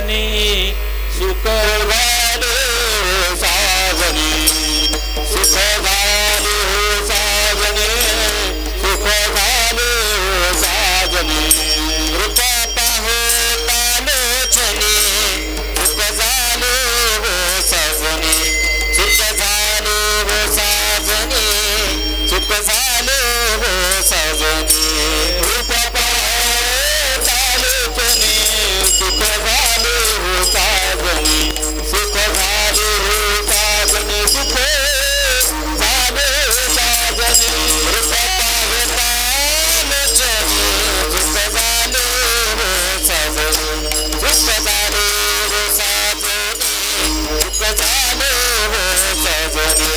साजनी सुख झाले साजनी सुख झाले साजनी सुख झाले साजनी रूप पाहता लोचनी सुख झाले साजनी सुख झाले साजनी सुख झाले साजनी रूप पाहता लोचनी सुख झाले साजनी सुख झाले साजनी सुख झाले साजनी रूप पाहता लोचनी सुख झाले साजनी सुख झाले साजनी सुख झाले साजनी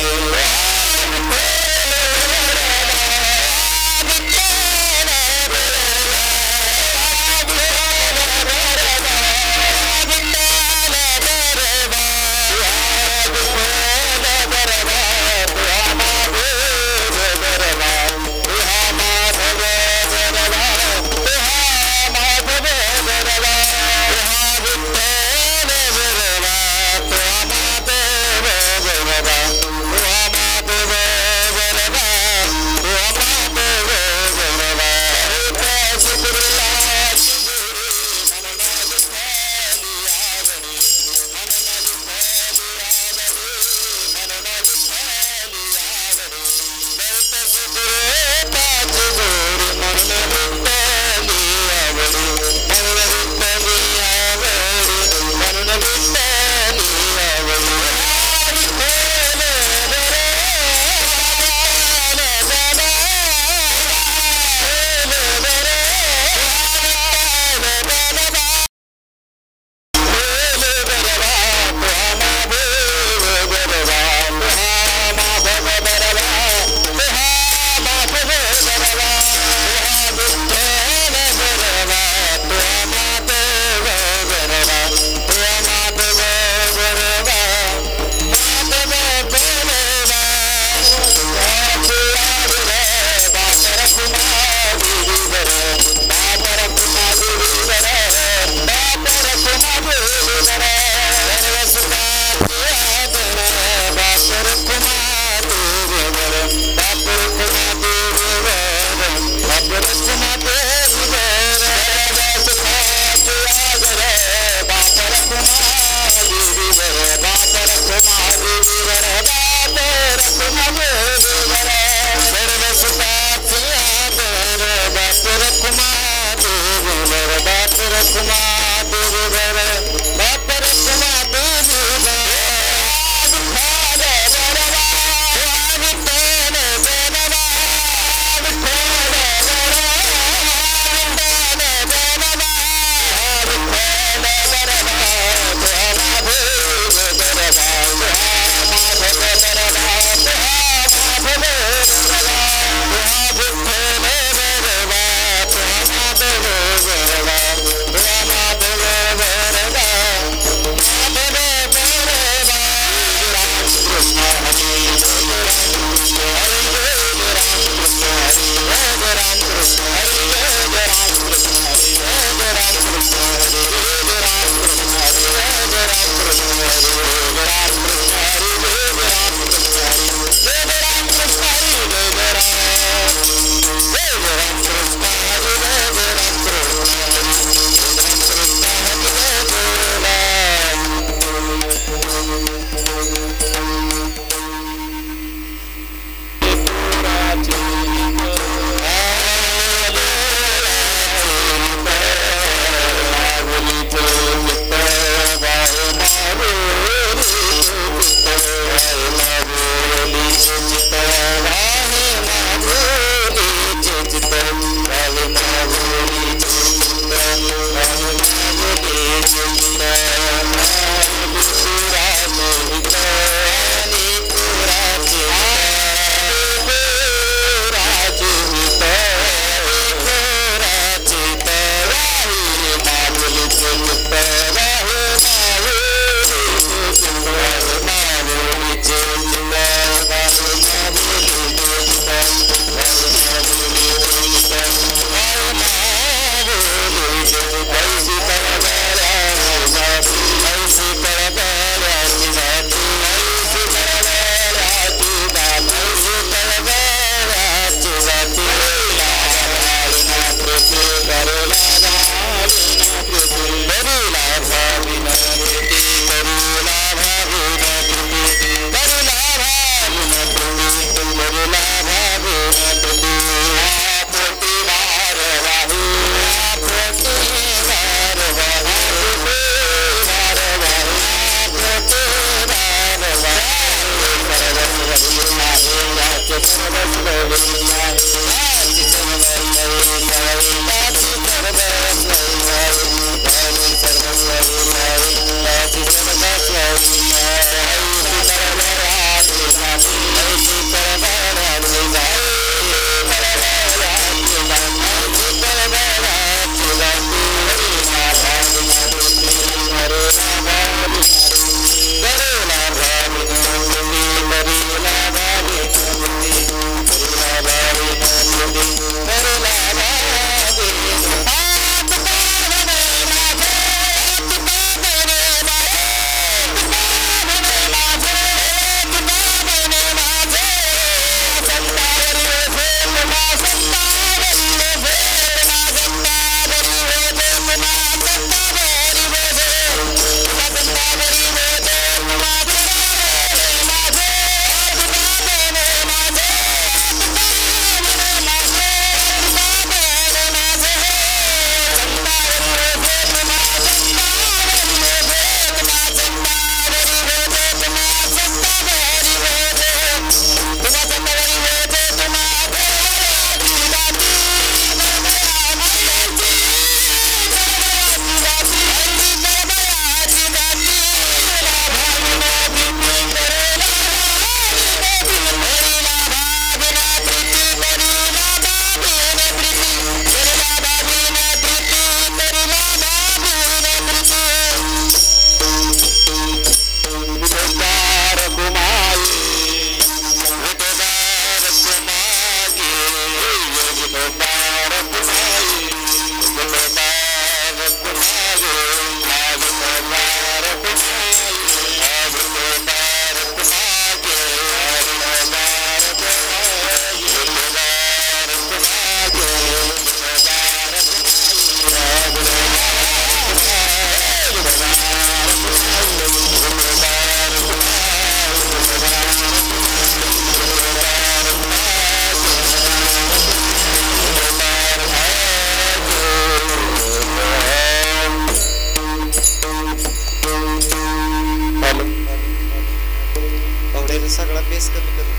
बेस कमी करू.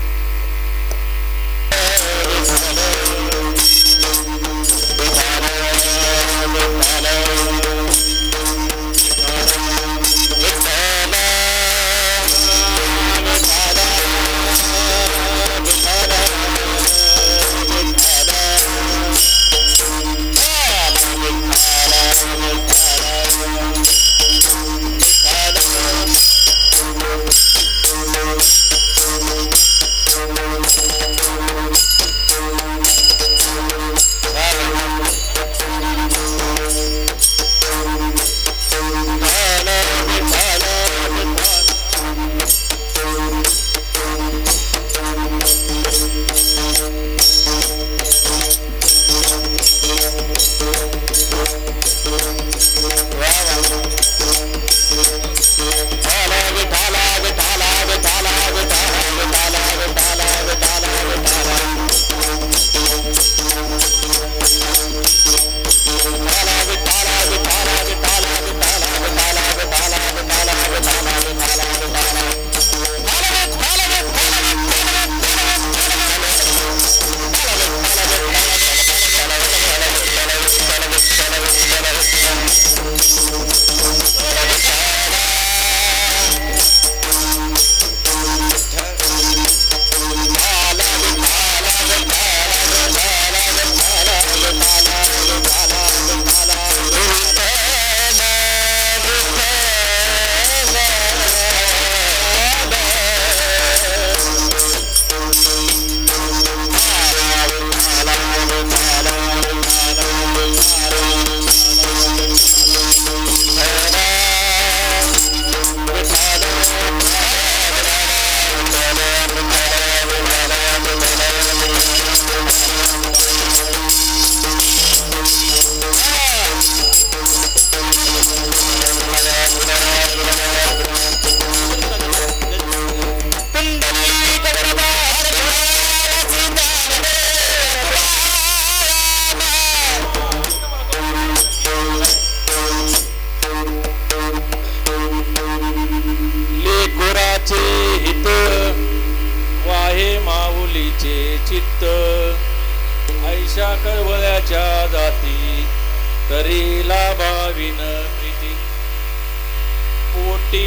चित्त ऐशा कळवळ्याच्या जाती तरी लाभाविन प्रीती. पोटी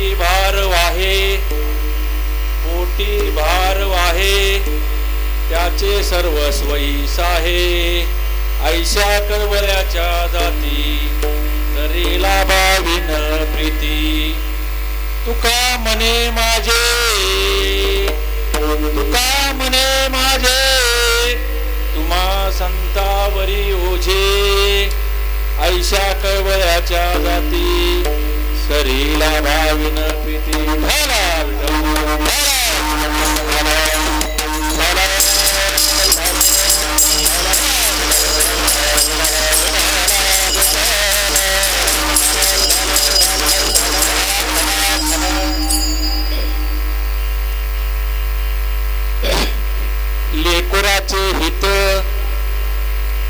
भार वाहे त्याचे सर्वस्वई साहे. ऐशा कळवळ्याच्या जाती तरी लाभाविन प्रीती. तुका म्हणे माझे तुम्हा संतावरी ओझे. ऐशा कळवळ्याच्या जाती सरीला भाविन प्रीती.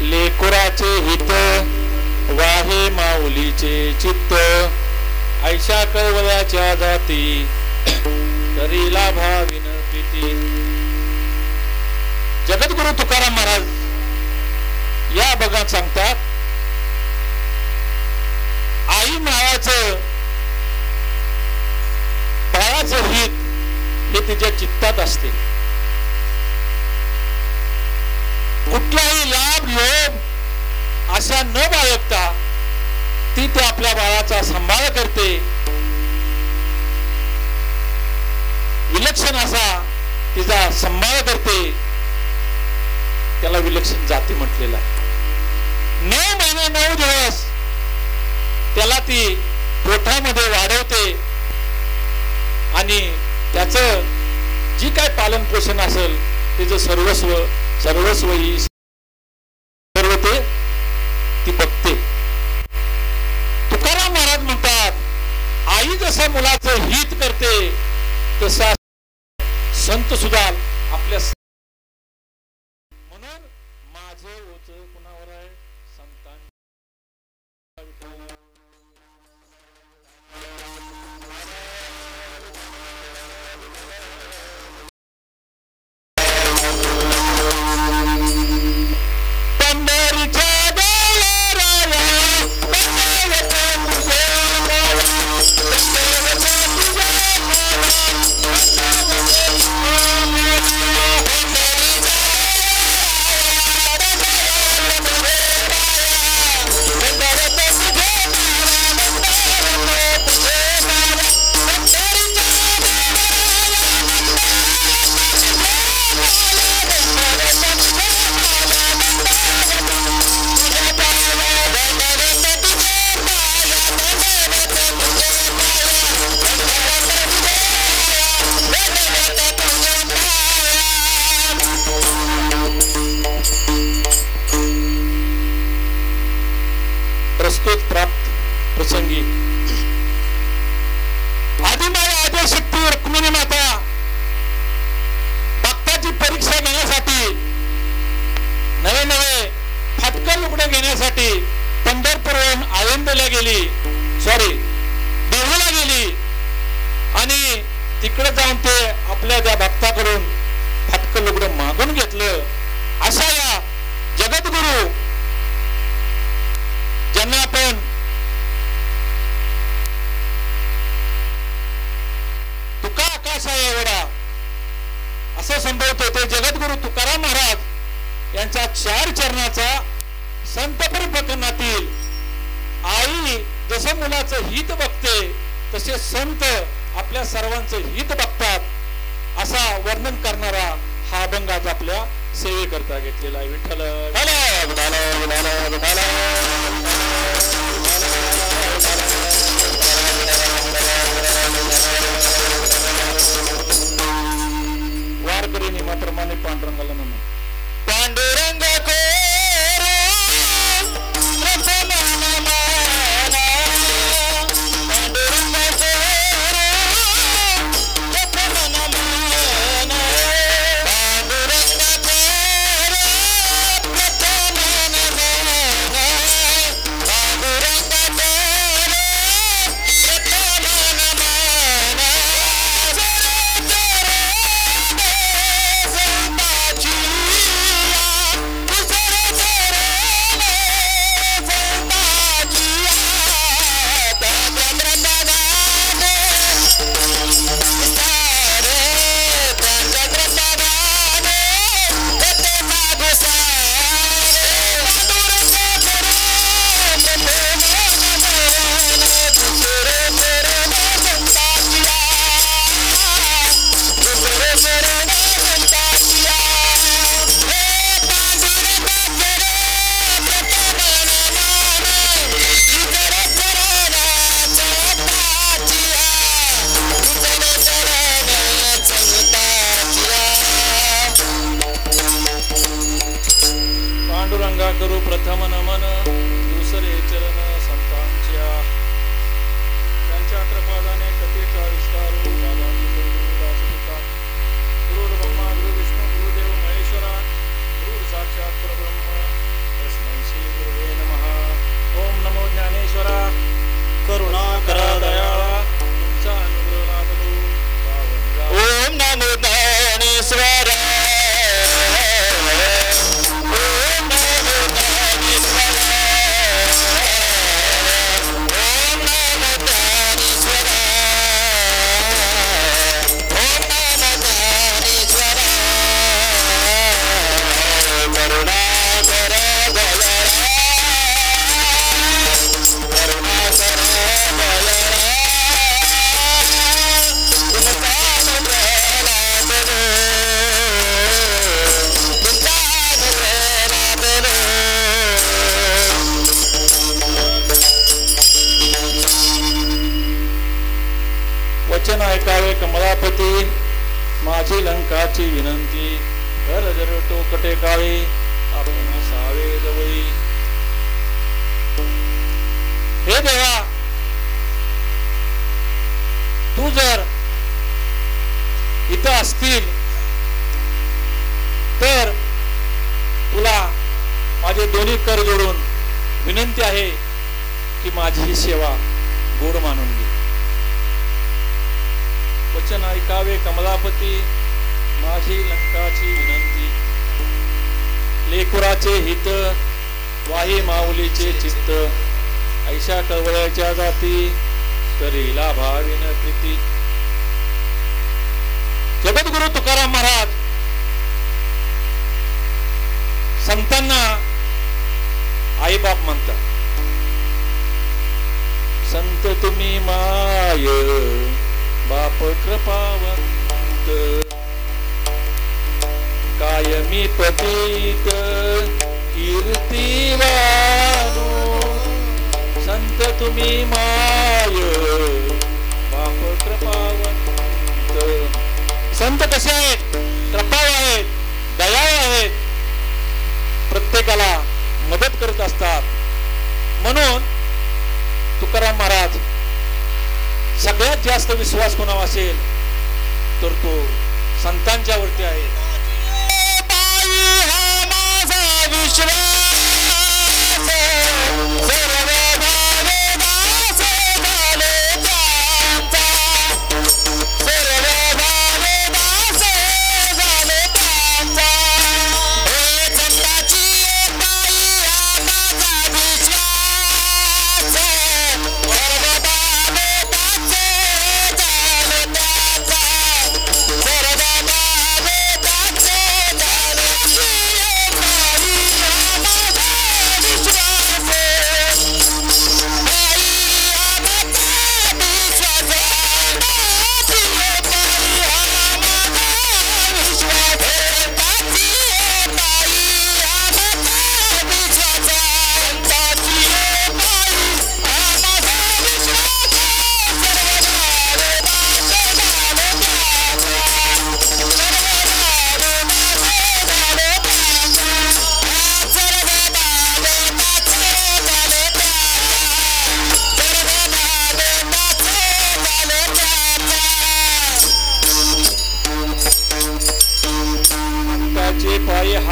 लेकुराचे हित वाहे माऊलीचे चित्त. ऐशा कळवळ्याच्या जाती तरी लाभाविन प्रीती. जगद्गुरु तुकाराम महाराज या भगवान सांगतात, आई नावाचं बाळाचं हित हे तिच्या चित्तात असते. कुठलाही लाभ लोभ अशा न बाळगता ती त्या आपल्या बाळाचा सांभाळ करते. विलक्षण असा तिचा सांभाळ करते. त्याला विलक्षण जाती म्हटलेला आहे. 9 महिने 9 दिवस त्याला ती पोटामध्ये वाढवते आणि त्याचं जी काय पालन पोषण असेल त्याचं सर्वस्व ही सर्व ती बघते. तुकाराम महाराज म्हणतात, आई जसं मुलाचं हित करते तसा संत सुद्धा आपल्या. म्हणून माझं ओझ कुणावर आहे? संतांनी. तिकडे जाऊन ते आपल्या त्या भक्ताकडून फाटकं लुगडं मागून घेतलं. अशा या जगद्गुरु ज्यांना आपण तुका आकाश आहे एवढा असं संबोधतो ते जगद्गुरु तुकाराम महाराज यांच्या 4 चरणाचा संत प्रकरणातील आई जसं मुलाचं हित बघते तसे संत आपल्या सर्वांचं हित बघतात असा वर्णन करणारा हा अभंग आज आपल्या सेवेकरता घेतलेला आहे. विठ्ठल वारकरी मात्रमाने पांडुरंगाला नमन. पांडुरंग करू प्रथम नमन दुसरे चरण संतांच्या त्यांच्या कृपादाने कथेचा विस्तार गुरु ब्रह्मा गुरु विष्णू गुरुदेव महेश्वरा गुरु साक्षात परब्रह्म तस्मै श्री गुरुवे नमः. ओम नमो ज्ञानेश्वरा करुणाकरा दयाळा तुमचा अनुग्रह लाभलो. ओम नमो ज्ञानेश्वरा वचन ऐकावे कमलापती माझी लंकाची विनंती घर जर टोकटे काळी आपण असावे जवळी. हे देवा तू जर इथं असतील तर तुला माझे दोन्ही कर जोडून विनंती आहे की माझी ही सेवा गोड मानून घे. वचन ऐकावे कमलापती माझी लंकाची विनंती. लेकुराचे हित वाही माऊलीचे चित्त ऐशा कवळ्याच्या जाती करीला भाविन प्रीती. जगद्गुरु तुकाराम महाराज संतांना आईबाप म्हणतात. संत तुम्ही माय बाप कृपावंत कायमी पतित कीर्तिवानो. संत तुम्ही माय बाप कृपावंत. संत कसे आहेत? कृपाळू आहेत, दयाळू आहेत, प्रत्येकाला मदत करत असतात. म्हणून तुकाराम महाराज सगळ्यात जास्त विश्वास कोणावर असेल तर तो संतांच्या वरती आहे. सर्व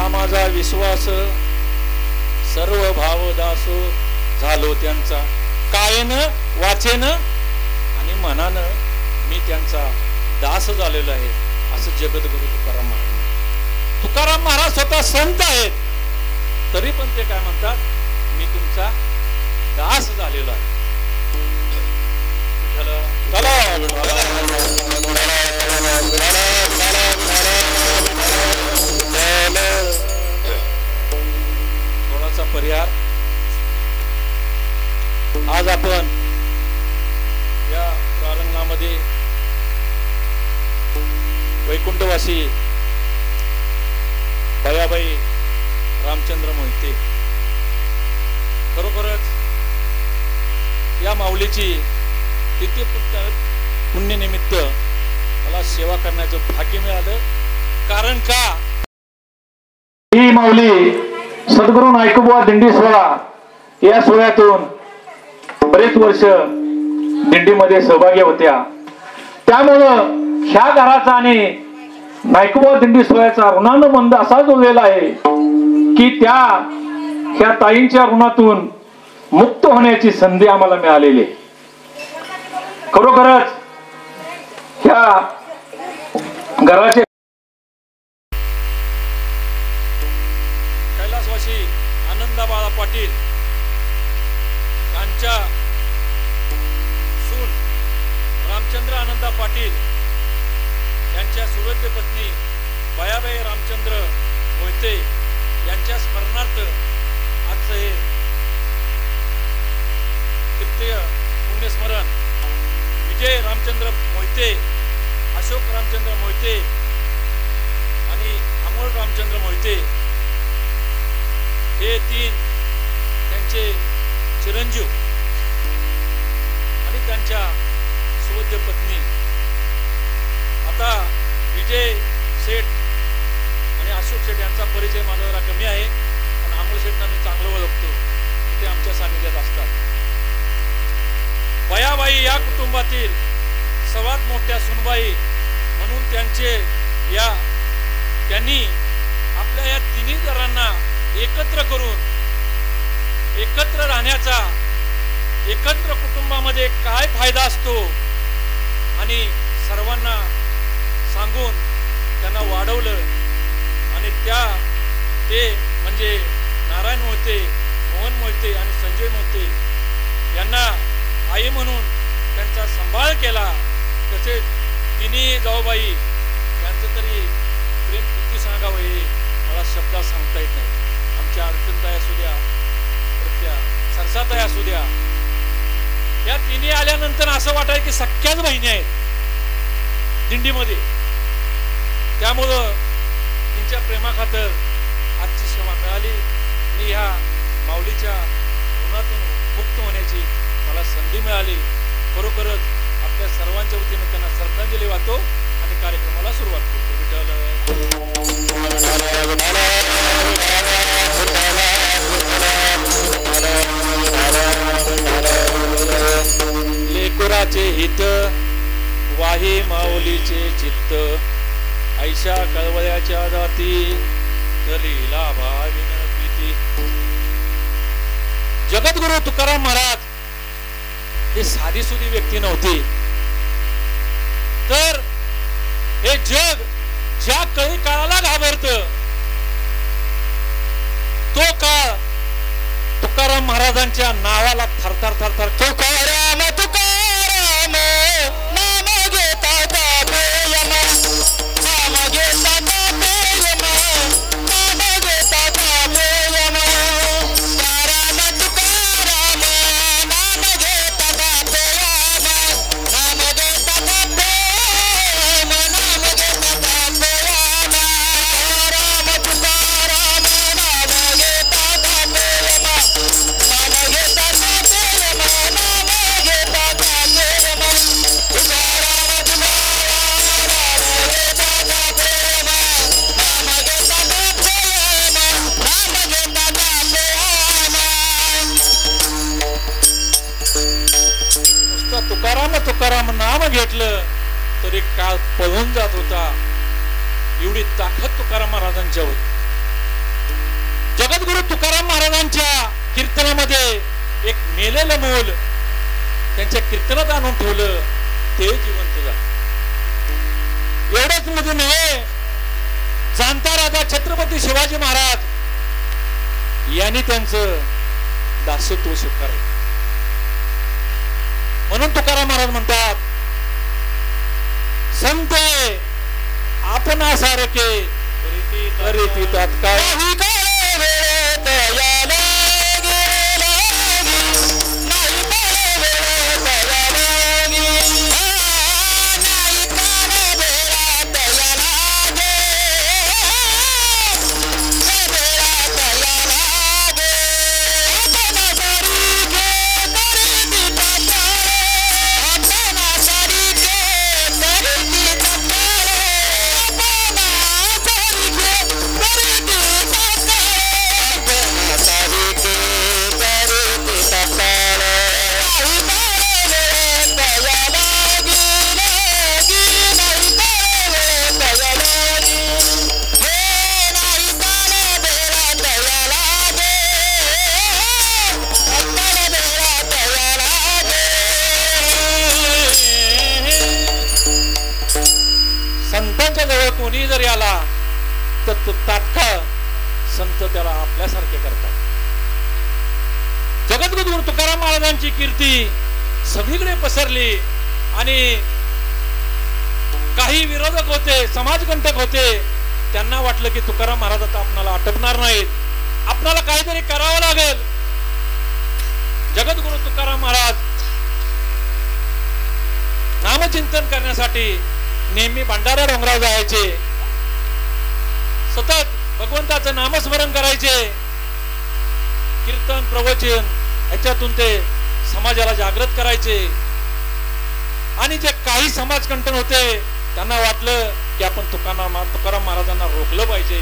हा माझा विश्वास सर्व भाव दासो झालो त्यांचा, कायेनं वाचेनं आणि मनानं मी त्यांचा दास झालेलो आहे असं जगद्गुरु तुकाराम महाराज. तुकाराम महाराज स्वतः संत आहेत तरी पण ते काय म्हणतात, मी तुमचा दास झालेलो आहे. थोडासा परिहार. आज आपण या प्रारंभामध्ये वैकुंठवासी बयाबाई रामचंद्र मोहिते, खरोखरच या माऊलीची तिथे पुण्यनिमित्त मला सेवा करण्याचं भाग्य मिळालं. कारण का ही माऊली सद्गुरू नायकोबा दिंडी सोहळा या सोहळ्यातून बरेच वर्ष दिंडीमध्ये सहभागी होत्या. त्यामुळं ह्या घराचा आणि नायकोबा दिंडी सोहळ्याचा ऋणानुबंध असा जोडलेला आहे की ह्या ताईंच्या ऋणातून मुक्त होण्याची संधी आम्हाला मिळालेली आहे. खरोखरच ह्या घराचे कैलासवासी आनंदाबाळा पाटील यांच्या सून रामचंद्र आनंदा पाटील यांच्या सुरत पत्नी बयाबाई रामचंद्र मोहिते यांच्या स्मरणार्थ आजचं हे तृतीय पुण्यस्मरण विजय रामचंद्र मोहिते, अशोक रामचंद्र मोहिते आणि अमोल रामचंद्र मोहिते हे तीन त्यांचे चिरंजीव आणि त्यांच्या सुवद्य पत्नी. आता विजय शेठ आणि अशोक शेठ यांचा परिचय माझा जरा कमी आहे, पण अमोल शेठना मी चांगलं ओळखतो, ते आमच्या सानिध्यात असतात. बयाबाई या कुटुंबातील सर्वात मोठ्या सुनबाई म्हणून त्यांनी आपल्या या तिन्ही घरांना एकत्र करून एकत्र राहण्याचा, एकत्र कुटुंबामध्ये काय फायदा असतो आणि सर्वांना सांगून त्यांना वाढवलं. आणि ते म्हणजे नारायण मोहिते, मोहन मोहिते आणि संजय मोहिते यांना आई म्हणून त्यांचा सांभाळ केला. तसेच तिन्ही जाऊबाई यांचं तरी प्रेम किती सांगावं हे मला शब्दात सांगता येत नाही. आमच्या अडचणताई असू द्या, त्या सरसाताई असू द्या, या तिन्ही आल्यानंतर असं वाटाय की सख्याच बहिणी आहेत दिंडीमध्ये. त्यामुळं त्यांच्या प्रेमाखातर आजची सेवा मिळाली आणि ह्या माऊलीच्या ऋणातून मुक्त होण्याची मला संधी मिळाली. खरोखरच आपल्या सर्वांच्या वतीने त्यांना श्रद्धांजली वाहतो आणि कार्यक्रमाला सुरुवात करतो. लेकराचे हित वाही माऊलीचे चित्त, ऐशा कळवळ्याच्या जाती तरीला भाविन प्रीती. जगद्गुरु तुकाराम महाराज हे साधी सुधी व्यक्ती नव्हती. तर हे जग ज्या कळी काळाला घाबरत तो काळ तुकाराम महाराजांच्या नावाला थरथर थरथर तुकाराम तुकाराम नाम घेता दाबेयम, नाम घेता दाबेयम, नाम घेता दाबेयम. तुकाराम तुकाराम नाम घेता दाबेयम, नाम घेता दाबेयम, नाम घेता दाबेयम. तुकाराम तुकाराम नाम घेता दाबेयम, नाम घेता दाबेयम, नाम घेता दाबेयम. तुकाराम तुकाराम नाम घेता दाबेयम, नाम घेता दाबेयम, नाम घेता दाबेयम. नुसतं तुकाराम तुकाराम नाम घेतलं तरी काळ पळून जात होता. एवढी ताकद तुकाराम महाराजांच्या होती. जगद्गुरु तुकाराम महाराजांच्या कीर्तनामध्ये एक मेलेलं मूल त्यांच्या कीर्तनात आणून ठेवलं, ते जिवंत झालं. एवढंच मध्ये नव्हे, जाणता राजा छत्रपती शिवाजी महाराज यांनी त्यांचं दासत्व स्वीकारलं. म्हणून तुकाराम महाराज म्हणतात, संत आपणासारखे करीती तात्काळ कोणी जरी आला तर तात्काळ संत त्याला आपल्यासारखे करतात. जगद्गुरु तुकाराम महाराजांची कीर्ती सगळीकडे पसरली आणि काही विरोधक होते, समाजकंटक होते, त्यांना वाटलं की तुकाराम महाराज आता आपणाला आटपणार नाहीत, आपणाला काहीतरी करावं लागेल. जगद्गुरु तुकाराम महाराज नामचिंतन करण्यासाठी नेहमी भंडारा डोंगरावर जायचे, सतत भगवंताचं नामस्मरण करायचे, कीर्तन प्रवचन याच्यातून ते समाजाला जागृत करायचे. आणि जे काही समाजकंटन होते त्यांना वाटलं की आपण तुकाराम महाराजांना रोखलं पाहिजे,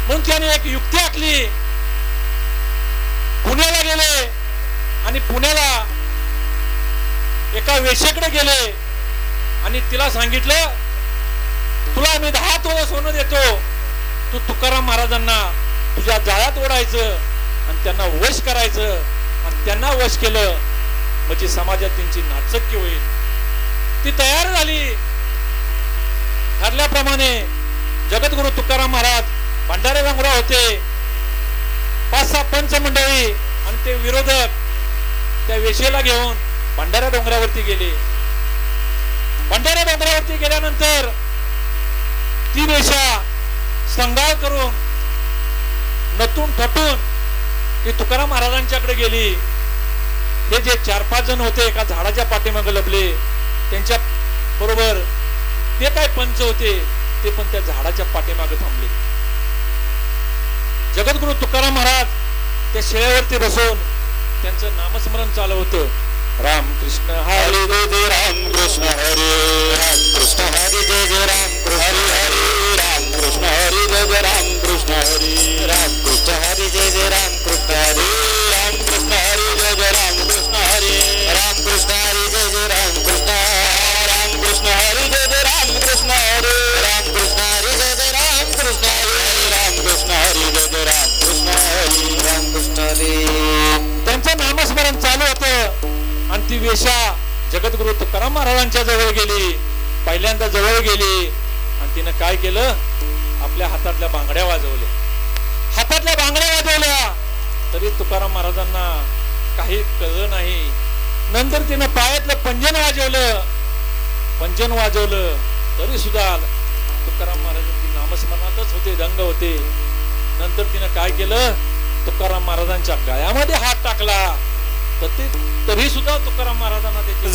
म्हणून त्याने एक युक्ती आखली. पुण्याला गेले आणि पुण्याला एका वेश्येकडे गेले आणि तिला सांगितलं, तुला आम्ही 10 तोळे सोनं देतो, तू तुकाराम महाराजांना तुझ्या जाळ्यात ओढायचं आणि त्यांना वश करायचं, आणि त्यांना वश केलं म्हणजे समाजात त्यांची नाचक्की होईल. ती तयार झाली. ठरल्याप्रमाणे जगद्गुरु तुकाराम महाराज भंडारे डोंगरावर होते, 5-6 पंच मंडळी आणि ते विरोधक त्या वेशेला घेऊन भंडारा डोंगरावरती गेले. भंडारा डोंगरावरती गेल्यानंतर ती वेशा संगाळ करून नटून थटून ती तुकाराम महाराजांच्याकडे गेली. हे जे 4-5 जण होते एका झाडाच्या पाठीमागे लपले, त्यांच्या बरोबर ते काय पंच होते ते पण त्या झाडाच्या पाठीमागे थांबले. जगद्गुरु तुकाराम महाराज त्या शेळ्यावरती बसून त्यांचं नामस्मरण चालू होतं. राम कृष्ण हरी जय जय राम कृष्ण हरी, राम कृष्ण हरी जय जय राम हरी हरी, राम कृष्ण हरी जय जय राम कृष्ण हरी, राम कृष्ण हरी जय जय राम कृष्ण हरी, राम कृष्ण हरी जय जय राम कृष्ण हरी, राम कृष्ण हरी जय जय राम कृष्ण, राम कृष्ण हरी जय जय राम कृष्ण हरी, राम कृष्ण हरी जय जय राम कृष्ण हरी, राम कृष्ण हरी जय जय राम कृष्ण हरी, राम कृष्ण हरी. त्यांचं नामस्मरण चालू होतं आणि ती वेशा जगद्गुरु तुकाराम महाराजांच्या जवळ गेली. पहिल्यांदा जवळ गेली आणि तिनं काय केलं, आपल्या हातातल्या बांगड्या वाजवल्या. हातातल्या बांगड्या वाजवल्या तरी तुकाराम महाराजांना काही कळलं नाही. नंतर तिनं पायातलं पंजन वाजवलं. पंजन वाजवलं तरी सुद्धा तुकाराम महाराज नामस्मरणातच होते, दंग होते. नंतर तिनं काय केलं, तुकाराम महाराजांच्या गळ्यामध्ये हात टाकला तरी सुद्धा तुकाराम महाराजांना त्याची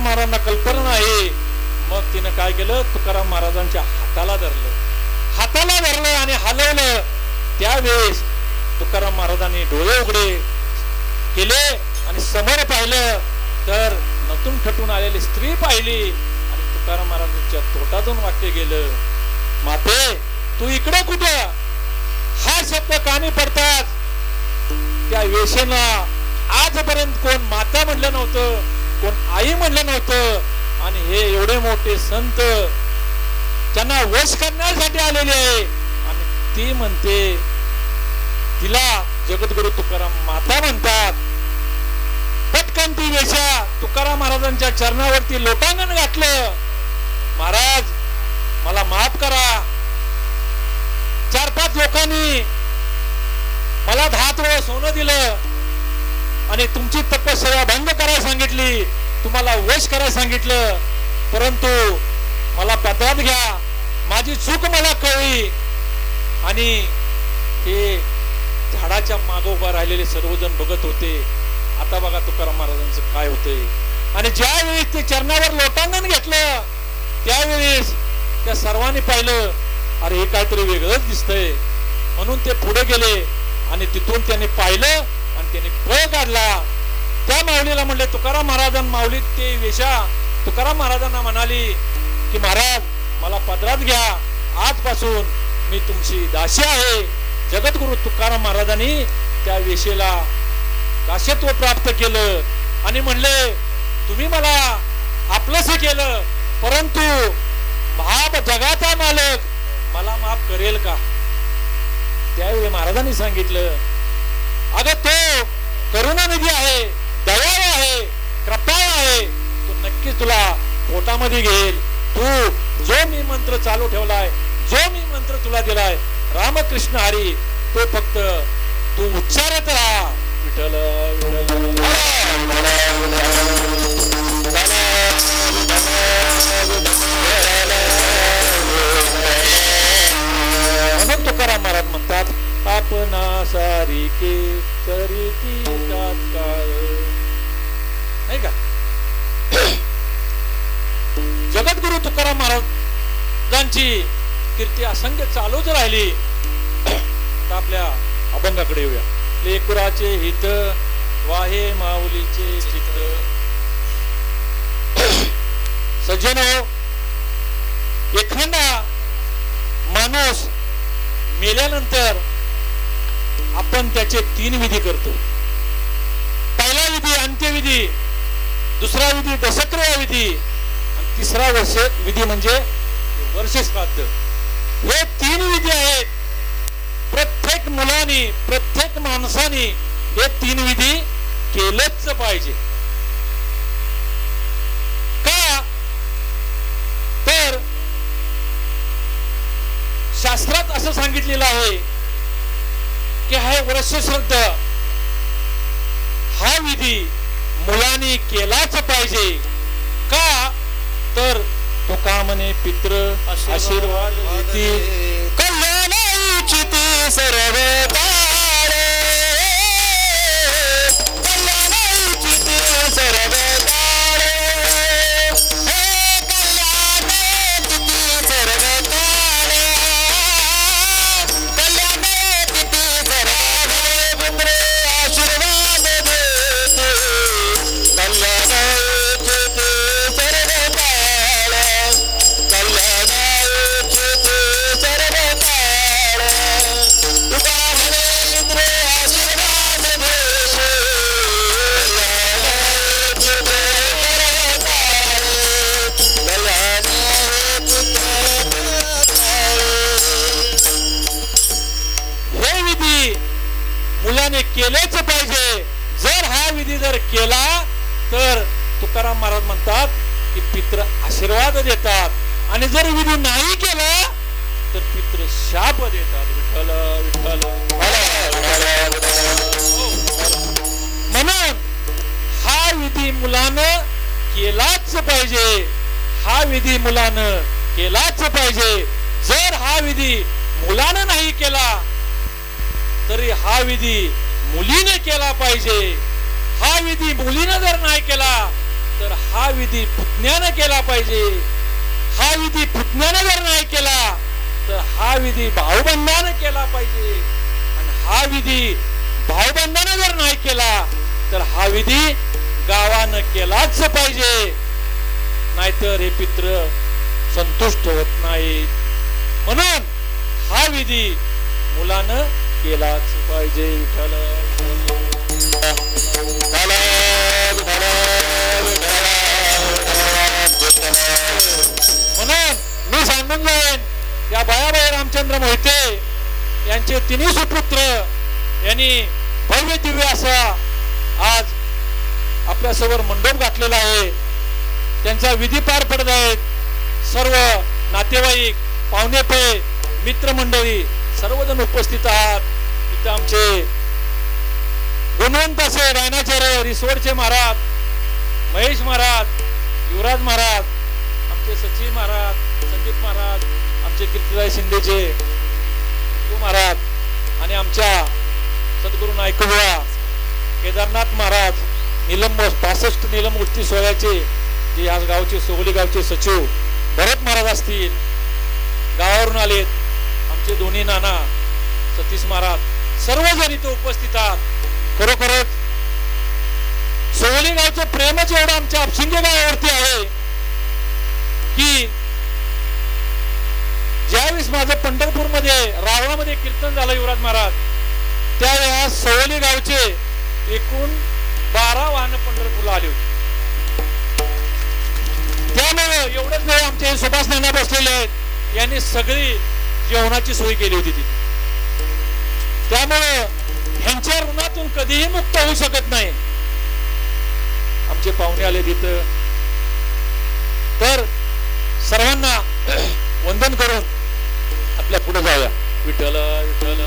महाराजांना कल्पना नाही. मग तिनं काय केलं, तुकाराम महाराजांच्या हाताला धरलं आणि हलवलं. त्यावेळेस तुकाराम महाराजांनी डोळे उघडे केले आणि समोर पाहिलं तर नतून ठटून आलेली स्त्री पाहिली. आणि तुकाराम महाराजांच्या तोटातून वाक्य गेलं, माते तू इकडे कुठं. हा शब्द कानी पडतात. त्या वेशेला आजपर्यंत कोण माता म्हणलं नव्हतं, कोण आई म्हणलं नव्हतं. आणि हे एवढे मोठे संत त्यांना वश करण्यासाठी आलेले आहे. आणि ती म्हणते, तिला जगद्गुरु तुकाराम माता म्हणतात. पटकन ती वेशा तुकाराम महाराजांच्या चरणावरती लोटांगण घातलं. महाराज मला माफ करा. 4-5 लोकांनी मला 10 तोळं सोनं दिलं आणि तुमची तपश्चर्या भंग करायला सांगितली, तुम्हाला वश करायला सांगितलं. परंतु मला पदरात घ्या, माझी चूक मला कळली. आणि ते झाडाच्या मागे उभा राहिलेले सर्वजण बघत होते. आता बघा तुकाराम महाराजांचं काय होतंय. आणि ज्यावेळेस ते चरणावर लोटांगण घेतलं त्यावेळेस त्या सर्वांनी पाहिलं, अरे हे काहीतरी वेगळंच दिसतंय. म्हणून ते पुढे गेले आणि तिथून त्यांनी पाहिलं आणि त्यांनी पळ काढला. त्या माऊलीला म्हणले, तुकाराम महाराजांना माऊली ते वेशा तुकाराम महाराजांना म्हणाली की महाराज मला पदरात घ्या, आजपासून मी तुमची दासी आहे. जगद्गुरु तुकाराम महाराजांनी त्या वेशेला दास्यत्व प्राप्त केलं आणि म्हणले, तुम्ही मला आपलंसं केलं, परंतु जगाचा मालक मला माफ करेल का. त्यावेळी महाराजांनी सांगितलं, अगं तो करुणानिधी आहे, दयाळू आहे, कृपाळू आहे, तो नक्की तुला पोटामध्ये घेईल. तू जो मी मंत्र चालू ठेवलाय, जो मी मंत्र तुला दिलाय रामकृष्ण हरी, तो फक्त तू उच्चारत राहा. विठ्ठल म्हणून तुकाराम महाराज म्हणतात, आपणा सारिके करीती तात्काळ. नाही का. जगद्गुरु तुकाराम महाराजांची कीर्ती असंख्य चालूच राहिली. आता आपल्या अभंगाकडे येऊया. लेकराचे हित वाहे माऊलीचे चित्त. सज्जनो, एखादा माणूस मेल्यानंतर आपण त्याचे 3 विधी करतो. पहिला विधी अंत्यविधी, दुसरा विधी दशक्रिया विधी आणि तिसरा विधी म्हणजे वर्ष श्राद्ध. हे 3 विधी आहेत. प्रत्येक मुलाने, प्रत्येक माणसाने हे 3 विधी केलंच पाहिजे. का तर शास्त्रात असं सांगितलेलं आहे की हा वर्षश्राद्ध हा विधी मुलांनी केलाच पाहिजे. का तर तुका म्हणे पितृ आशीर्वाद देती, कल्याण इच्छिते सर्व काळे, कल्याण इच्छिते सर्व काळे, हे कल्याण इच्छिते सर्व काळे, कल्याण इच्छिते सर्व काळे, आशीर्वाद देते, कल्याण इच्छिते सर्व काळे, कल्याण इच्छिते सर्व काळे, तुका म्हणे इंद्र आशीर्वाद देते, कल्याण इच्छिते सर्व काळे, कल्याण इच्छिते सर्व काळे. हे विधी मुलाने केलेच पाहिजे. जर हा विधी जर केला तर तुकाराम महाराज म्हणतात की पितृ आशीर्वाद देतात, आणि जर विधी नाही केला तर पितृ शाप देतात. विठ्ठल विठ्ठल. म्हणून हा विधी मुलानं केलाच पाहिजे. हा विधी मुलानं केलाच पाहिजे. जर हा विधी मुलानं नाही केला तरी हा विधी मुलीने केला पाहिजे. हा विधी मुलीने जर नाही केला तर हा विधी पुतण्याने केला पाहिजे. हा विधी पुतण्याने जर नाही केला तर हा विधी भाऊबंधाने केला पाहिजे. आणि हा विधी भाऊबंधाने जर नाही केला तर हा विधी गावानं केलाच पाहिजे. नाहीतर हे पित्र संतुष्ट होत नाहीत. म्हणून हा विधी मुलानं केलाच पाहिजे. म्हणून मी सांगून जाईन या बायाबाई रामचंद्र मोहिते यांचे तिन्ही सुपुत्र यांनी भव्य दिव्य असा आज आपल्यासमोर मंडप घातलेला आहे. त्यांचा विधी पार पडत आहेत. सर्व नातेवाईक, पाहुणेपे, मित्रमंडळी सर्वजण उपस्थित आहात. इथे आमचे गुणवंत असे रायनाचार्य रिसोडचे महाराज, महेश महाराज, युवराज महाराज, आमचे सचिव महाराज, संदीप महाराज, आमचे कीर्तिराय शिंदेचे महाराज आणि आमच्या सद्गुरू नायकबुवा केदारनाथ महाराज, नीलम 65 नीलम गोष्टी सोहळ्याचे जे आज गावचे सोगली गावचे सचिव भरत महाराज असतील, गावावरून आलेत आमचे दोन्ही नाना सतीश महाराज, सर्वजण इथे उपस्थित आहात. खरोखरच सोगली गावचं प्रेमच एवढं आमच्या अपशिंगे गावावरती आहे की ज्यावेळेस माझं पंढरपूरमध्ये रावणामध्ये कीर्तन झालं युवराज महाराज, त्यावेळेस सोगली गावचे एकूण 12 वाहन पंढरपूरला आली होती. त्यामुळे एवढंच नाही, आमचे सुभाष नाना बसलेले आहेत, यांनी सगळी जेवणाची सोय केली होती तिथे. त्यामुळे ह्यांच्या ऋणातून कधीही मुक्त होऊ शकत नाही. आमचे पाहुणे आले तिथं, तर सर्वांना वंदन करून आपल्या पुढे जाऊया. विठ्ठल विठ्ठल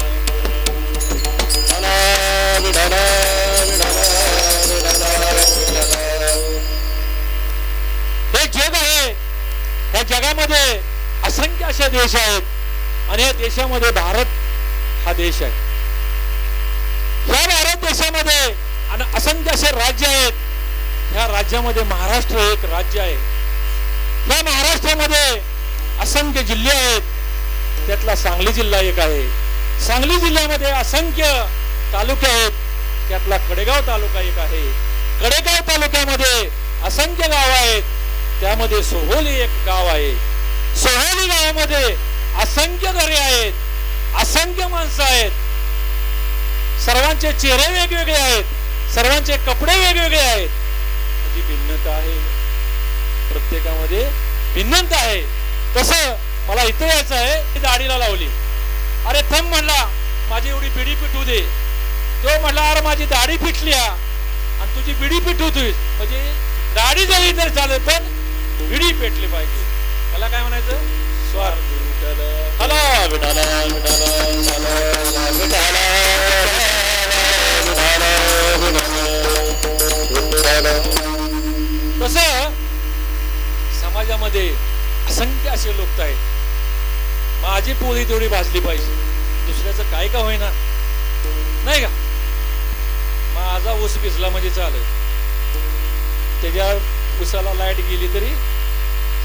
हे जग आहे. या जगामध्ये असंख्य असे देश आहेत आणि या देशामध्ये भारत हा देश आहे. या भारत देशामध्ये असंख्य असे राज्य आहेत. या राज्यामध्ये महाराष्ट्र एक राज्य आहे. या महाराष्ट्रामध्ये असंख्य जिल्हे आहेत. त्यातला सांगली जिल्हा एक आहे. सांगली जिल्ह्यामध्ये असंख्य तालुके आहेत. त्यातला कडेगाव तालुका एक आहे. कडेगाव तालुक्यामध्ये असंख्य गाव आहेत. त्यामध्ये सोहोली एक गाव आहे. सोहोली गावामध्ये असंख्य घरे आहेत, असंख्य माणसं आहेत. सर्वांचे चेहरे वेगवेगळे आहेत, सर्वांचे कपडे वेगवेगळे आहेत. म्हणजे भिन्नता आहे, प्रत्येकामध्ये भिन्नता आहे. तसं मला इथे यायचं आहे, दाढीला लावली. अरे थंब म्हणला माझी एवढी बिडी पिटू दे. तो म्हणला अरे माझी दाढी पिटली आणि तुझी बिडी पिटू तुझी, म्हणजे दाढी जरी तर चालेल पण बिडी पेटली पाहिजे. त्याला काय म्हणायचं? स्वार्थ. तसं समाजामध्ये असंख्य असे लोक आहेत. माझी पोळी तेवढी भाजली पाहिजे, दुसऱ्याचं काय का होईना, नाही का? माझा ऊस भिजला म्हणजे चालेल, त्याच्या ऊसाला लाईट गेली तरी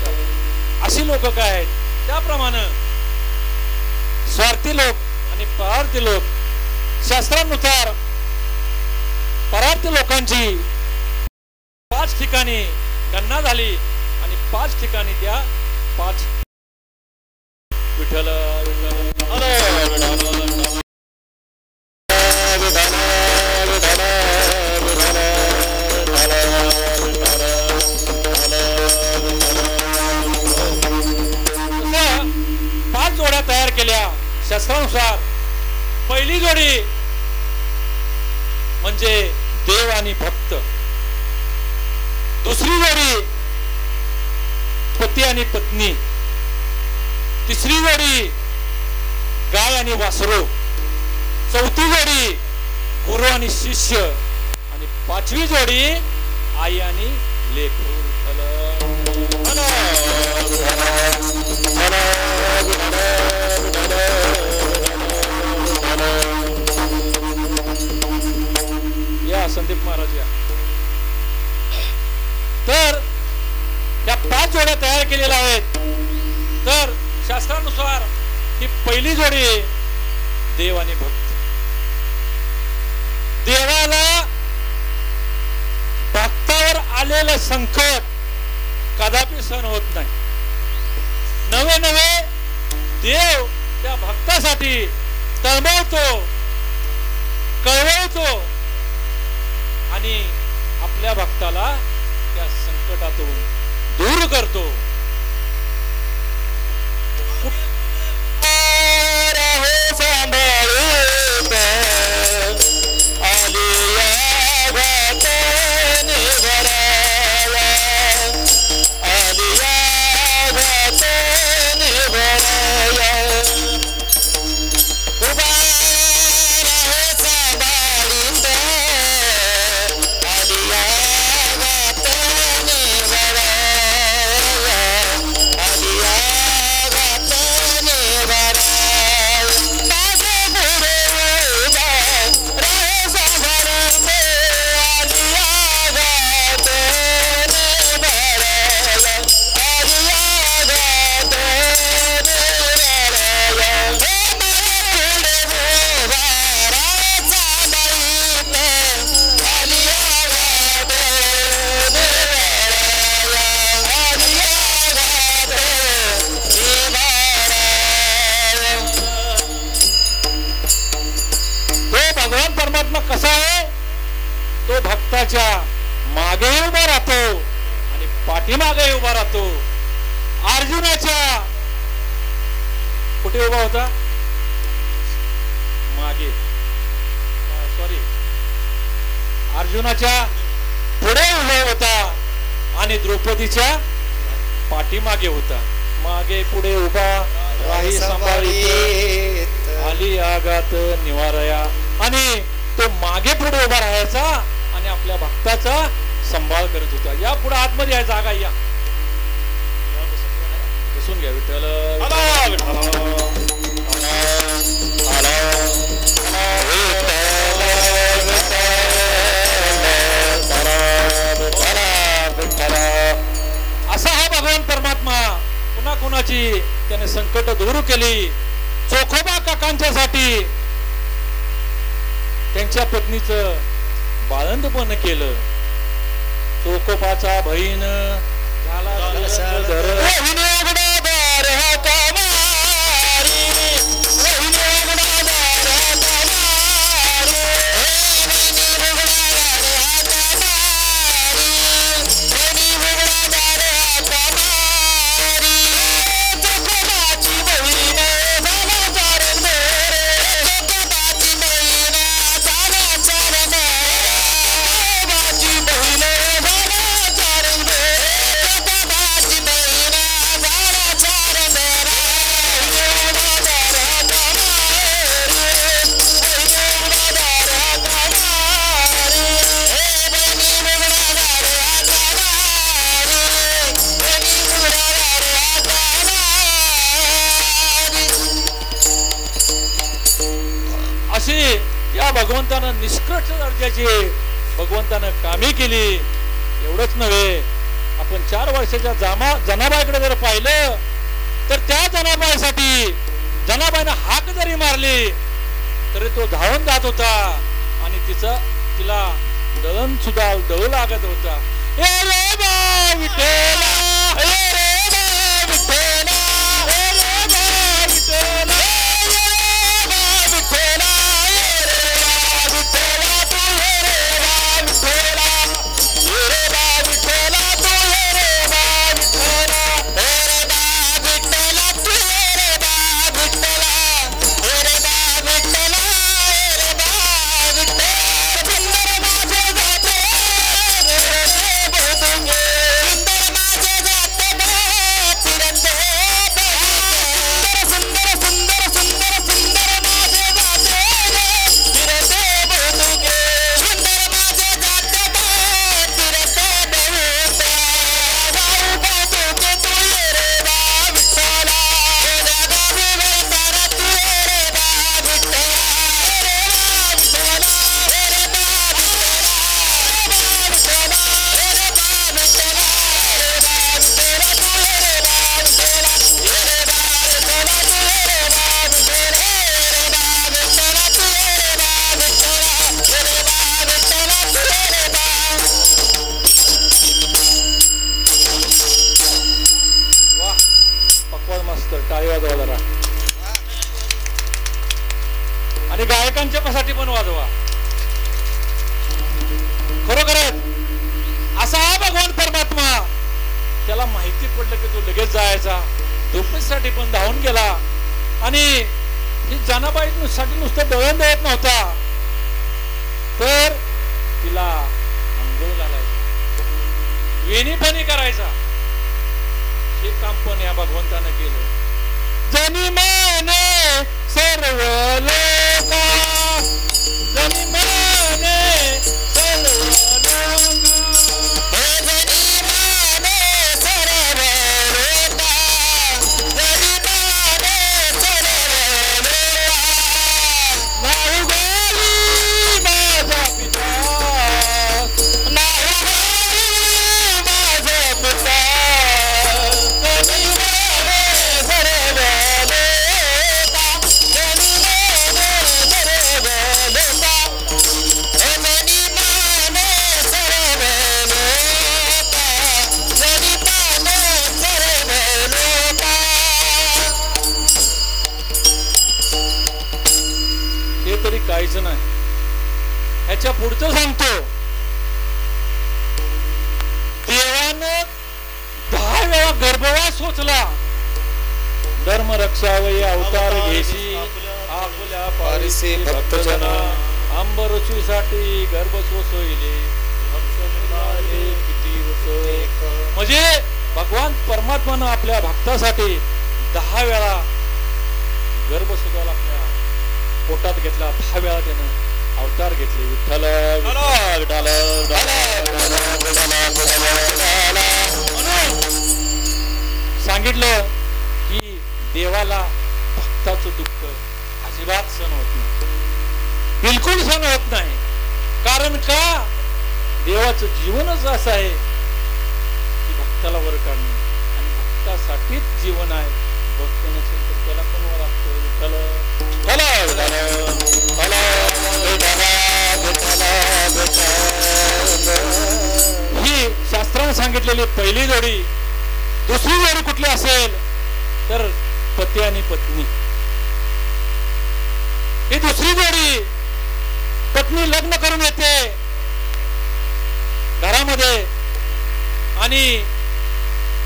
चालेल. अशी लोक काय आहेत? त्याप्रमाणे स्वार्थी लोक आणि परार्थी लोक. शास्त्रानुसार परार्थी लोकांची 5 ठिकाणी गणना झाली आणि 5 ठिकाणी त्या 5 विठ्ठल जोड्या तयार केल्या शास्त्रानुसार. पहिली जोडी म्हणजे देव आणि भक्त. दुसरी जोडी पती आणि पत्नी. तिसरी जोडी गाय आणि वासरू. चौथी जोडी गुरु आणि शिष्य. आणि 5वी जोडी आई आणि लेकरू. या संदीप महाराज या. तर या 5 जोड्या तयार केलेल्या आहेत. तर शास्त्रानुसार ही पहिली जोडी आहे देव आणि भक्त. देवाला भक्तावर आलेलं संकट कदापि सहन होत नाही. नवे नवे देव त्या भक्तासाठी तळमळतो, कळवळतो आणि आपल्या भक्ताला त्या संकटातून दूर करतो. कसा आहे तो भक्ताच्या मागे उभा राहतो आणि पाठीमागे उभा राहतो. अर्जुनाच्या कुठे उभा होता? मागे, सॉरी, अर्जुनाच्या पुढे उभा होता आणि द्रौपदीच्या पाठीमागे होता. मागे पुढे उभा राही सांभाळीत आली आगात निवारया. आणि तो मागे पुढे उभा राहायचा आणि आपल्या भक्ताचा सांभाळ करत होता. या पुढे आतमध्ये यायचा. जागा या, बसून घ्या. विठ्ठल असा हा भगवान परमात्मा पुन्हा कोणाची त्याने संकट दूर केली. चोखोबा काकांच्यासाठी त्यांच्या पत्नीचं बाळंतपण केलं. चोखोबाचा बहीण झाला या भगवंतानं निष्कृष्ट दर्जाची भगवंतानं कामे केली. एवढंच नव्हे, आपण 4 वर्षाच्या जनाबाईकडे जर पाहिलं तर त्या जनाबाईसाठी जनाबाईनं हाक जरी मारली तरी तो धावून जात होता आणि तिला दळण सुद्धा दळू लागत होता. ए रे बा विठ्ठला, ए रे बा विठ्ठला, ए रे बा विठ्ठला, पडलं की तो लगेच जायचा, झोपण्यासाठी पण धावून गेला. आणि ही जनाबाईसाठी नुसतं दळण द्यायत नव्हता, तर तिला अंघोळ घालायचा, वेणी पाणी करायचा. हे काम पण या भगवंतानं केलं. जनी माने सर्व लोका, जनी माने सर्व लोका, जनी माने सर्व लोका, जनी माने सर्व लोका. नाव गाली माझा पिता, नाव गाली माझा पिता, तरी काहीच नाही. ह्याच्या पुढचं सांगतो. देवानं 10 वेळा गर्भवास सोचला. धर्म रक्षावय अवतार घेशी आपल्या पारिसे भक्तजना, अंबरचीसाठी गर्भ सोसविले किती वर्ष. म्हणजे भगवान परमात्मानं आपल्या भक्तासाठी 10 वेळा गर्भ सुद्धा आपल्या पोटात घेतला. 10 वेळा त्यानं अवतार घेतले. विठ्ठल सांगितलं की देवाला भक्ताचं दुःख अजिबात सहन होत नाही, बिलकुल सहन होत नाही. कारण का? देवाचं जीवनच असं आहे की भक्ताला वर काढणं, आणि भक्तासाठीच जीवन आहे. भक्त नसेल तर त्याला पण वर असतो. विठ्ठल ही शास्त्राने सांगितलेली पहिली जोडी. दुसरी जोडी कुठली असेल तर पती आणि पत्नी. ही दुसरी जोडी, पत्नी लग्न करून येते घरामध्ये आणि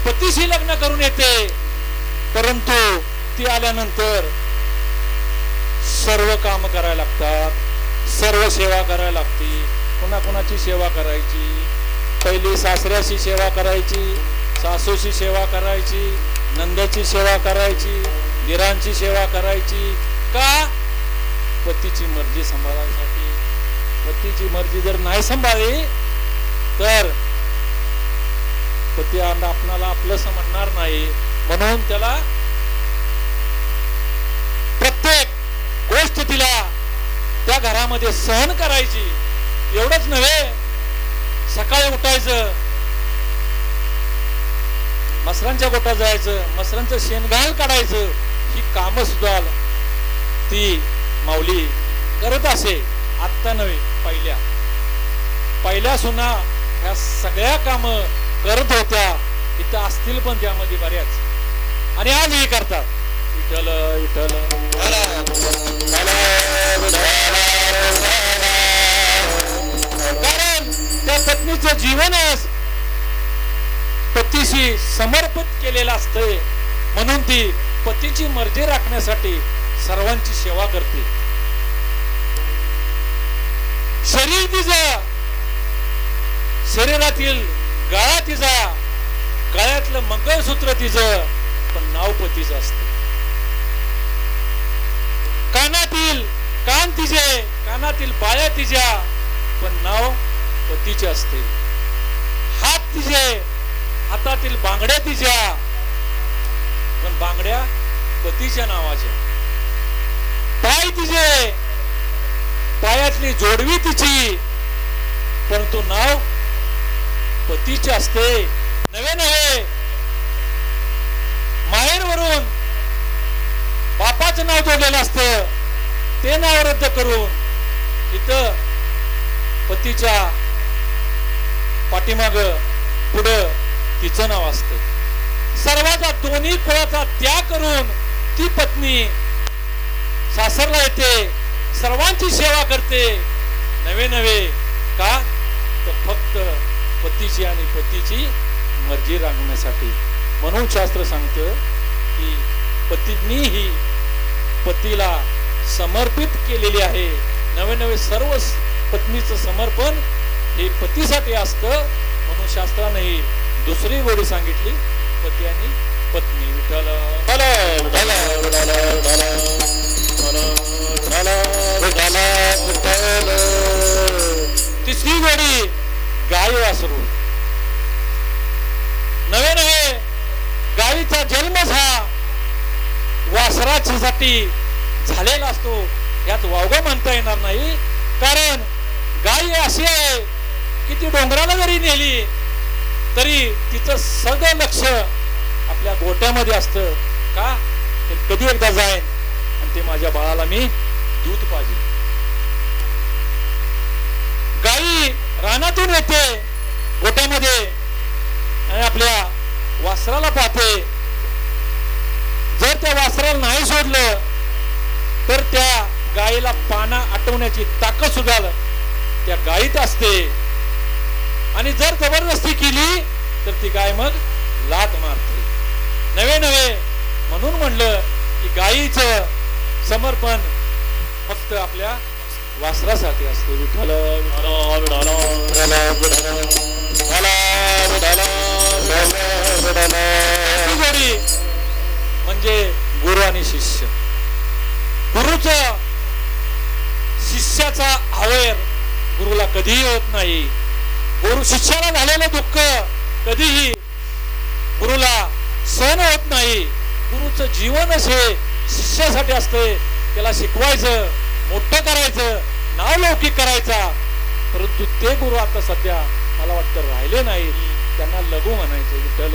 पतीशी लग्न करून येते. परंतु ती आल्यानंतर सर्व काम करायला लागतात, सर्व सेवा करायला लागती. कोणाकोणाची सेवा करायची? पहिली सासऱ्याची सेवा करायची, सासूची सेवा करायची, नंदाची सेवा करायची, दिरांची सेवा करायची. का? पतीची मर्जी सांभाळण्यासाठी. पतीची मर्जी जर नाही सांभाळली तर पती आपणाला आपलंच म्हणणार नाही. म्हणून त्याला प्रत्येक गोष्ट तिला त्या घरामध्ये सहन करायची. एवढंच नव्हे, सकाळी उठायचं, मसरांच्या गोठा जायचं, मसरांचं शेणघाण काढायचं. ही कामं सुद्धा ती माऊली करत असे. आत्ता नव्हे, पहिल्या सुना ह्या सगळ्या कामं करत होत्या. इथं असतील पण त्यामध्ये बऱ्याच, आणि आजही करतात. विठ्ठल विठ्ठल. कारण त्या पत्नीचं जीवनच पतीशी समर्पित केलेलं असतंय. म्हणून ती पतीची मर्जी राखण्यासाठी सर्वांची सेवा करते. शरीर तिचं, शरीरातील गळा तिचा, गळ्यातलं मंगळसूत्र तिचं, पण नाव पतीचं असतं. कानातील कान तिचे, कानातील बाळ्या तिच्या, पण नाव पतीचे असते. हात तिचे, हातातील बांगड्या तिच्या, पण बांगड्या पतीच्या नावाच्या. पाय तिचे, पायातली जोडवी तिची, परंतु नाव पतीचे असते. नवे नवे माहेरवरून बापाचं नाव जोडलेलं असतं, ते नाव रद्द करून इथं पतीच्या पाठीमाग पुढं तिचं नाव असतं. सर्वाचा दोन्ही कुळाचा त्याग करून ती पत्नी सासरला येते, सर्वांची सेवा करते. नवे नवे का? तर फक्त पतीची आणि पतीची मर्जी राखण्यासाठी. म्हणून शास्त्र सांगतं की पत्नी ही पतीला समर्पित केलेली आहे. नवे नवे सर्व पत्नीचं समर्पण हे पतीसाठी असतं. म्हणून शास्त्राने ही दुसरी गोडी सांगितली, पती आणि पत्नी. विठ्ठल तिसरी गोडी गाय वासरू. नवे नवे गायीचा जन्मच हा वासरासाठी झालेला असतो. यात वावगं म्हणता येणार नाही. कारण गाय अशी आहे की ती डोंगराला जरी नेली तरी तिचं सगळं लक्ष आपल्या गोट्यामध्ये असतं. का ते कधी एकदा जाईन आणि ते माझ्या बाळाला मी दूध पाहिजे. गाई रानातून येते गोट्यामध्ये आणि आपल्या वासराला पाहते. जर त्या वासराला नाही सोडलं तर त्या गायीला पाना आटवण्याची ताकद सुद्धा त्या गायीत असते. आणि जर जबरदस्ती केली तर ती गाय मग लात मारते. नवे नवे म्हणून म्हणलं की गायीचं समर्पण फक्त आपल्या वासरासाठी असते. विठ्ठल जोडी म्हणजे गुरु आणि शिष्य. गुरुचं शिष्याचा अवैर गुरुला कधीही होत नाही. गुरु शिष्याला झालेलं दुःख कधीही गुरुला सहन होत नाही. गुरुचं जीवनच हे शिष्यासाठी असते. त्याला शिकवायचं, मोठं करायचं, नाव लौकिक करायचा. परंतु ते गुरु आता सध्या मला वाटतं राहिले नाही. त्यांना लघु म्हणायचं. विठ्ठल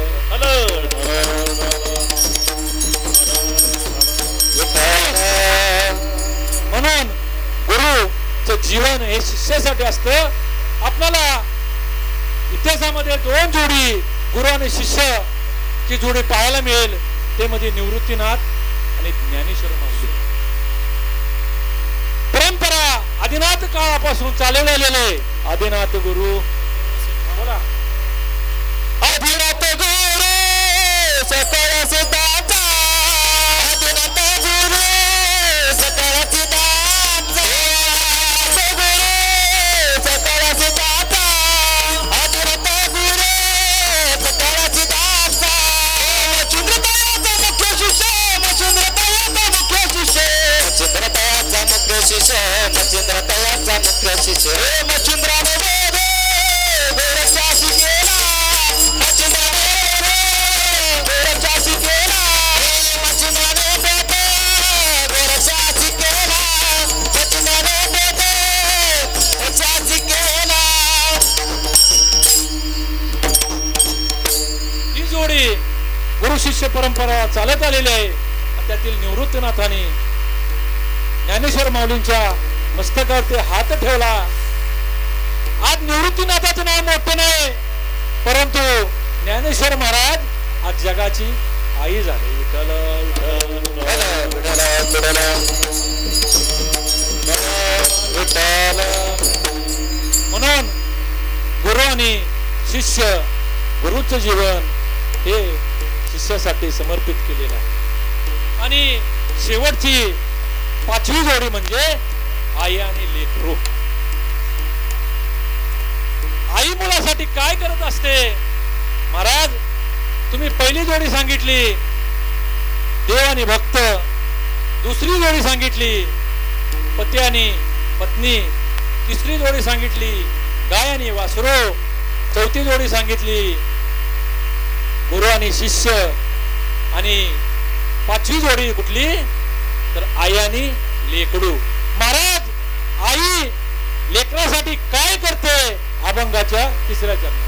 म्हणून गुरुचं जीवन हे शिष्यासाठी असतं. आपल्याला इतिहासामध्ये दोन जोडी गुरु आणि शिष्य ची जोडी पाहायला मिळेल. ते मध्ये निवृत्तीनाथ आणि ज्ञानेश्वर माऊली. परंपरा आदिनाथ काळापासून चालवले आलेले आदिनाथ गुरु. बोला. आदिनाथ गुरु सकळ सिद्धांता. आदिनाथ गुरु सकळ सिद्धांता. गुरु सकळ सिद्धांता. आदिनाथ गुरु सकळ सिद्धांता. मच्छिंद्रतायाचा मुख्य शिष्य. मच्छिंद्रतायाचा मुख्य शिष्य. मच्छिंद्रतायाचा मुख्य शिष्य. मच्छिंद्रतायाचा मुख्य शिष्य. मच्छिंद्राने वेद गोरक्षा शिकेला. गुरु शिष्य परंपरा चालत आलेली आहे. त्यातील निवृत्तीनाथाने ज्ञानेश्वर माऊलींच्या मस्तकावर ते हात ठेवला. आज निवृत्तीनाथाचं नाव मोठं नाही, परंतु ज्ञानेश्वर महाराज आज जगाची आई झाले. विठ्ठल म्हणून गुरु आणि शिष्य, गुरुचं जीवन हे शिष्यासाठी समर्पित केलेलं आहे. आणि शेवटची पाचवी जोडी म्हणजे आई आणि लेकरू. आई मुलासाठी काय करत असते? महाराज तुम्ही पहिली जोडी सांगितली देव आणि भक्त, दुसरी जोडी सांगितली पती आणि पत्नी, तिसरी जोडी सांगितली गाय आणि वासरू, चौथी जोडी सांगितली गुरु आणि शिष्य, आणि पाचवी जोडी कुठली तर आई आणि लेकडू. महाराज आई लेकरासाठी काय करते? अभंगाच्या तिसऱ्या चरणात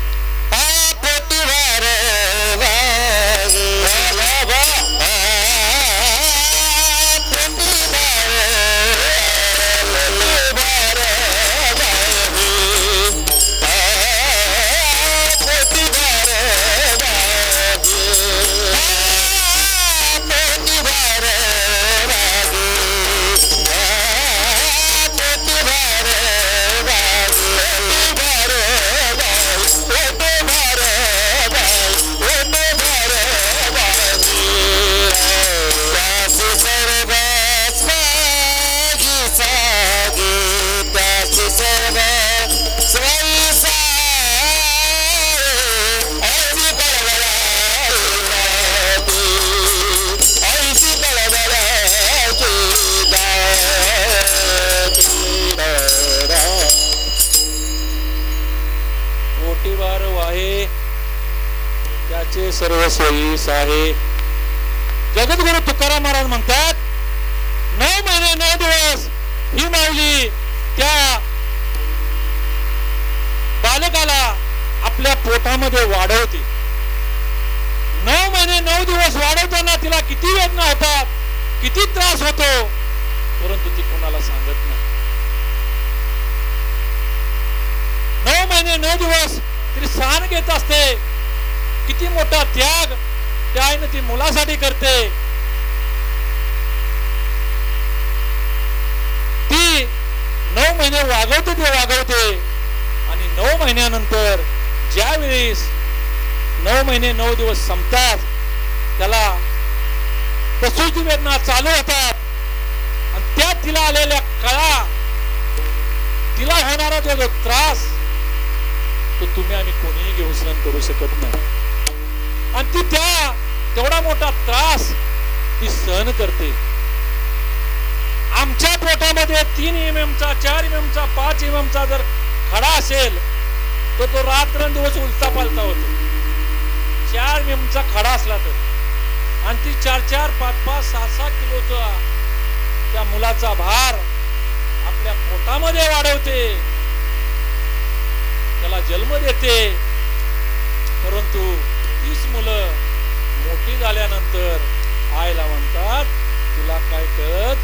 कोटीवार वाहे त्याचे सर्व सोयीस आहे. जगद्गुरु तुकाराम महाराज म्हणतात 9 महिने 9 दिवस ही माऊली त्या बालकाला आपल्या पोटामध्ये वाढवते. 9 महिने 9 दिवस वाढवताना तिला किती वेदना होतात, किती त्रास होतो, परंतु ती कोणाला सांगत नाही. 9 महिने 9 दिवस ती सहन घेत असते. किती मोठा त्याग त्या आईने ती मुलासाठी करते. ती 9 महिने वागवते ते वागवते आणि 9 महिन्यानंतर ज्या वेळेस 9 महिने 9 दिवस संपतात त्याला प्रसूती वेदना चालू होतात आणि त्या तिला आलेल्या कळा, तिला होणारा जो त्रास तो तुम्ही आम्ही कोणीही घेऊन सहन करू शकत नाही. आणि ती तेवढा मोठा त्रास ती सहन करते. आमच्या पोटामध्ये 3 mm चा 4 mm चा 5 mm चा जर खडा असेल तर तो रात्रंदिवस उलटा पालता होतो. 4 mm चा खडा असला तर आणि ती 4-4, 5-5, 6-6 किलोचा त्या मुलाचा भार आपल्या पोटामध्ये वाढवते, त्याला जन्म देते. परंतु 30 मुलं मोठी झाल्यानंतर आईला म्हणतात तुला काय कळत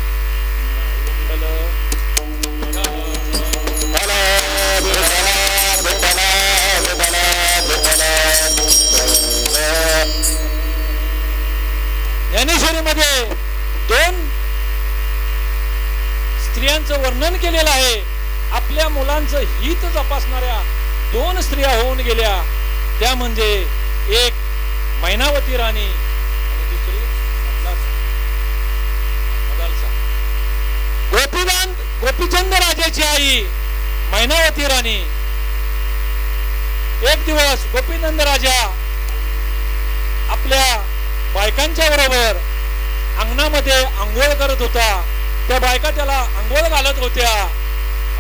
ज्ञानेश्वरीमध्ये 2 स्त्रियांचं वर्णन केलेलं आहे. आपल्या मुलांचं हित जपासणाऱ्या 2 स्त्रिया होऊन गेल्या. त्या म्हणजे एक मैनावती राणी आणि दुसरी मदालसा. गोपीचंद राजाची आई मैनावती राणी. एक दिवस गोपीचंद राजा आपल्या बायकांच्या बरोबर अंगणामध्ये आंघोळ करत होता. त्या बायका त्याला आंघोळ घालत होत्या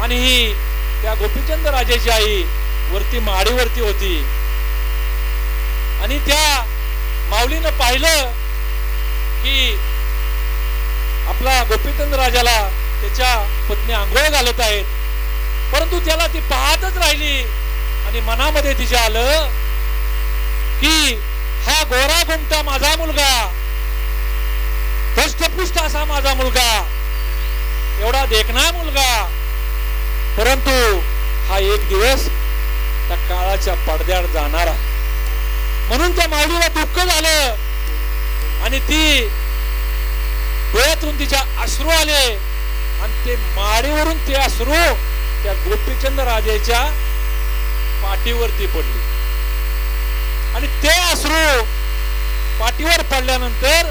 आणि ही त्या गोपीचंद राजाची आई वरती माडीवरती होती. आणि त्या माऊलीनं पाहिलं की आपला गोपीचंद राजाला त्याच्या पत्नी आंघोळ घालत आहेत, परंतु त्याला ती पाहतच राहिली आणि मनामध्ये तिच्या आलं की हा गोरा घुमटा माझा मुलगा, धष्टपुष्ट असा माझा मुलगा, एवढा देखणा मुलगा, परंतु हा एक दिवस त्या काळाच्या पडद्यावर जाणार आहे. म्हणून त्या माऊलीला दुःख झालं आणि ती डोळ्यातून तिच्या अश्रू आले आणि ते माडीवरून ते अश्रू त्या गोपीचंद राजाच्या पाठीवरती पडले. आणि ते अश्रू पाठीवर पडल्यानंतर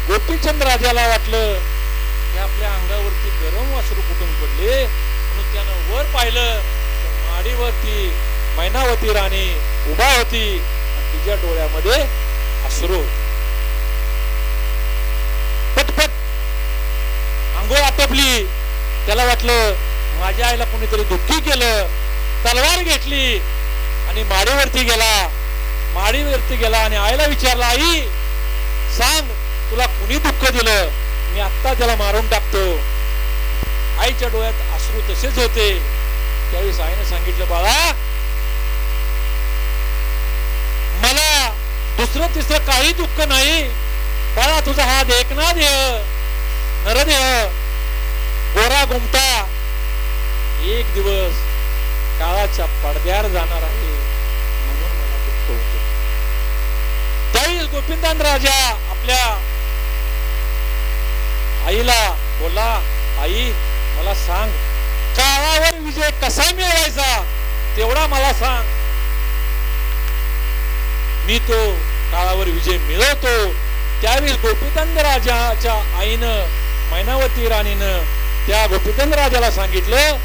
गोपीचंद राजाला वाटलं की आपल्या अंगावरती गरम अश्रू कुठून पडले. म्हणून त्यानं वर पाहिलं तर माडीवरती मैनावती राणी उभा होती आणि तिच्या डोळ्यामध्ये अश्रू होते. पटपट अंघोळ आटपली. त्याला वाटलं माझ्या आईला कोणीतरी दुःखी केलं. तलवार घेतली आणि माडीवरती गेला आणि आईला विचारला, आई सांग तुला कुणी दुःख दिलं, मी आत्ता त्याला मारून टाकतो. आईच्या डोळ्यात अश्रू तसेच होते. त्यावेळेस आईने सांगितलं, बाळा मला दुसरं तिसरं काही दुःख नाही. बाळा तुझा हा देखना देह नरदेह गोरा घुमटा एक दिवस काळाच्या पडद्यावर जाणार आहे, म्हणून मला दुःख होतं. त्यावेळेस गोपीचंद राजा आपल्या आईला बोला, आई मला सांग काळावर विजय कसा मिळवायचा तेवढा मला सांग, मी तो काळावर विजय मिळवतो. त्यावेळेस गोपीचंद राजाच्या आईनं मैनावती राणीनं त्या गोपीचंद राजाला सांगितलं,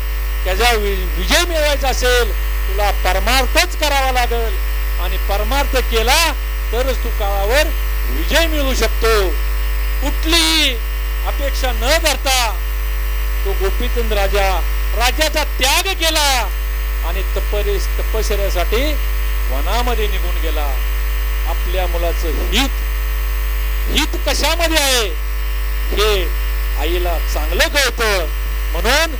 त्याचा विजय मिळवायचा असेल तुला परमार्थच करावा लागेल आणि परमार्थ केला तरच तू काळावर विजय मिळवू शकतो. कुठलीही अपेक्षा न धरता तो गोपीचंद राजा राज्याचा त्याग केला आणि तपश्चर्यासाठी वनामध्ये निघून गेला. आपल्या मुलाचं हित कशामध्ये आहे हे आईला चांगलं कळतं, म्हणून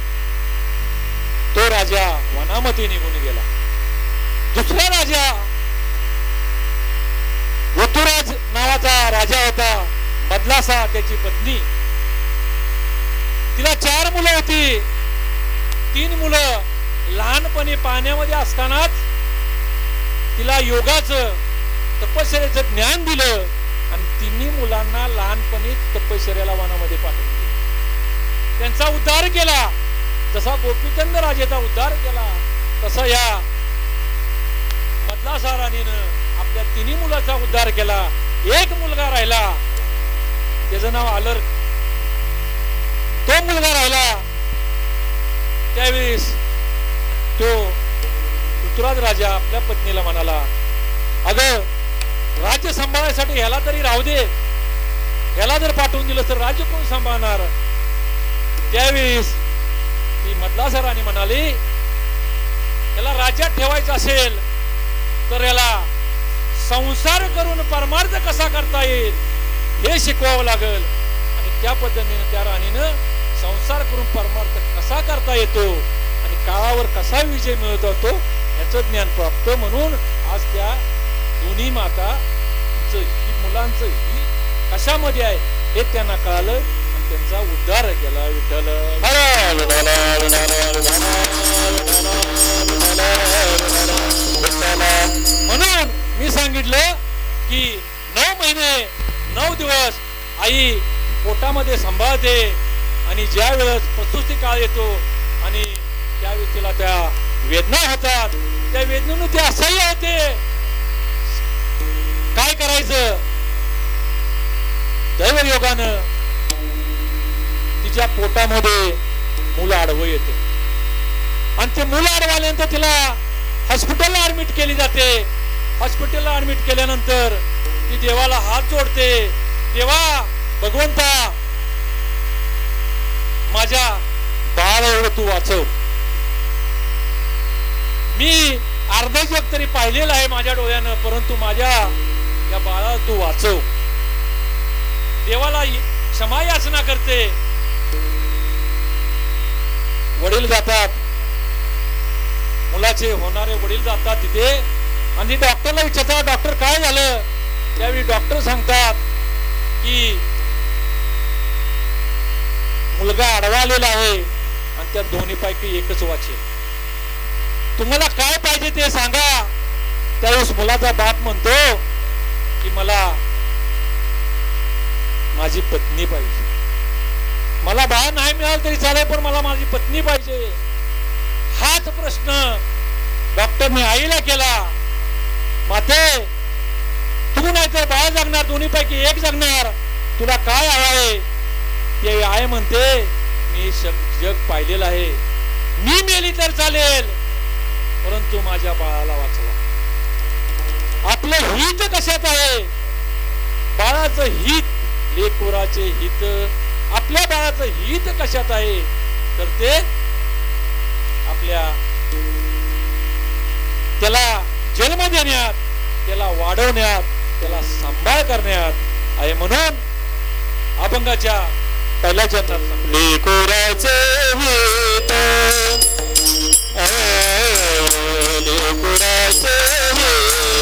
तो राजा वनामध्ये निघून गेला. दुसरा राजा ऋतुराज नावाचा राजा होता. बदलासा त्याची पत्नी. तिला 4 मुलं होती. 3 मुलं लहानपणी पाण्यामध्ये असतानाच तिला योगाचं तपश्चर्याचं ज्ञान दिलं आणि 3 मुलांना लहानपणी तपश्चर्याला वनामध्ये पाठवून दिलं. त्यांचा उद्धार केला. जसा गोपीचंद राजेचा उद्धार केला तसा या बदलासा राणीनं आपल्या 3 मुलाचा उद्धार केला. एक मुलगा राहिला, त्याचं नाव आलर. तो मुलगा राहिला. त्यावेळेस तो ऋतुराज राजा आपल्या पत्नीला म्हणाला, अगं राज्य सांभाळण्यासाठी ह्याला तरी राहू दे, ह्याला जर पाठवून दिलं तर राज्य कोण सांभाळणार. त्यावेळेस ती बदलासा राणी म्हणाली, याला राज्यात ठेवायचं असेल तर याला संसार करून परमार्थ कसा करता येईल हे शिकवावं लागेल. आणि त्या पद्धतीने त्या राणीनं संसार करून परमार्थ कसा करता येतो आणि काळावर कसा विजय मिळवता येतो याचं ज्ञान प्राप्त. म्हणून आज त्या दोन्ही माता मुलांचं ही कशामध्ये आहे हे त्यांना कळालं आणि त्यांचा उद्धार केला. विठ्ठल म्हणून मी सांगितलं की 9 महिने 9 दिवस आई पोटामध्ये सांभाळते आणि ज्या वेळेस प्रसूती काळ येतो आणि त्यावेळेस तिला त्या वेदना होतात, त्या वेदनेने ते असह्य होते. काय करायचं. दैवयोगानं तिच्या पोटामध्ये मुलं आडवं येते आणि ते मुलं आडवाल्यानंतर तिला हॉस्पिटलला ऍडमिट केली जाते. हॉस्पिटलला ऍडमिट केल्यानंतर ती देवाला हात जोडते. देवा भगवंता माझ्या बाळाला एवढं तू वाचव. मी अर्धा जग तरी पाहिलेलं आहे माझ्या डोळ्यानं, परंतु माझ्या या बाळाला तू वाचव. देवाला क्षमा याचना करते. वडील जातात, मुलाचे होणारे वडील जातात तिथे आणि डॉक्टरला विचारतात, डॉक्टर काय झालं. त्यावेळी डॉक्टर सांगतात की मुलगा आडवा आलेला आहे आणि त्या दोन्ही पैकी एकच वाचेल. तुम्हाला काय पाहिजे ते सांगा. त्यावेळेस मुलाचा बाप म्हणतो की मला माझी पत्नी पाहिजे. मला बाळ नाही मिळालं तरी चालेल पण मला माझी पत्नी पाहिजे. हाच प्रश्न डॉक्टरने आईला केला. माते तू नाही तर बाळ जगणार, दोन्ही पैकी एक जगणार, तुला काय हवंय. ते आई म्हणते मी जग पाहिलेलं आहे, मी मेली तर चालेल परंतु माझ्या बाळाला वाचवा. आपलं हित कशात आहे. बाळाचं हित, लेकराचे हित, आपल्या बाळाचं हित कशात आहे तर ते आपल्या त्याला जन्म देण्यात, त्याला वाढवण्यात, त्याला सांभाळ करण्यात आहे. म्हणून अभंगाच्या पहिल्या चरणात लेकराचे हित, लेकराचे हित,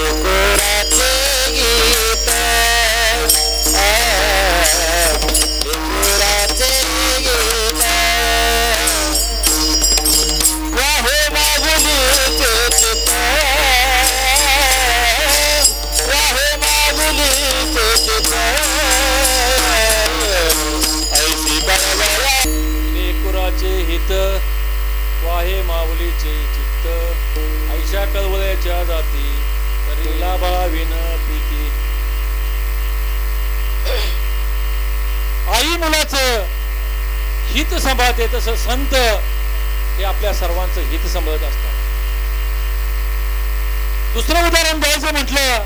लेकराचे गीत, लेकराचे गीत, वाहे मागुलीचे चित, वाहे मागुलीचे चित, ऐसी बळवळा. लेकराचे हित वाहे माऊलीचे चित्त, ऐशा कळवळ्याच्या जाती करीला बाळाविन प्रीती. आई मुलाचं हित सांभाळते तसं संत हे आपल्या सर्वांचं हित सांभाळत असतात. दुसरं उदाहरण द्यायचं म्हटलं,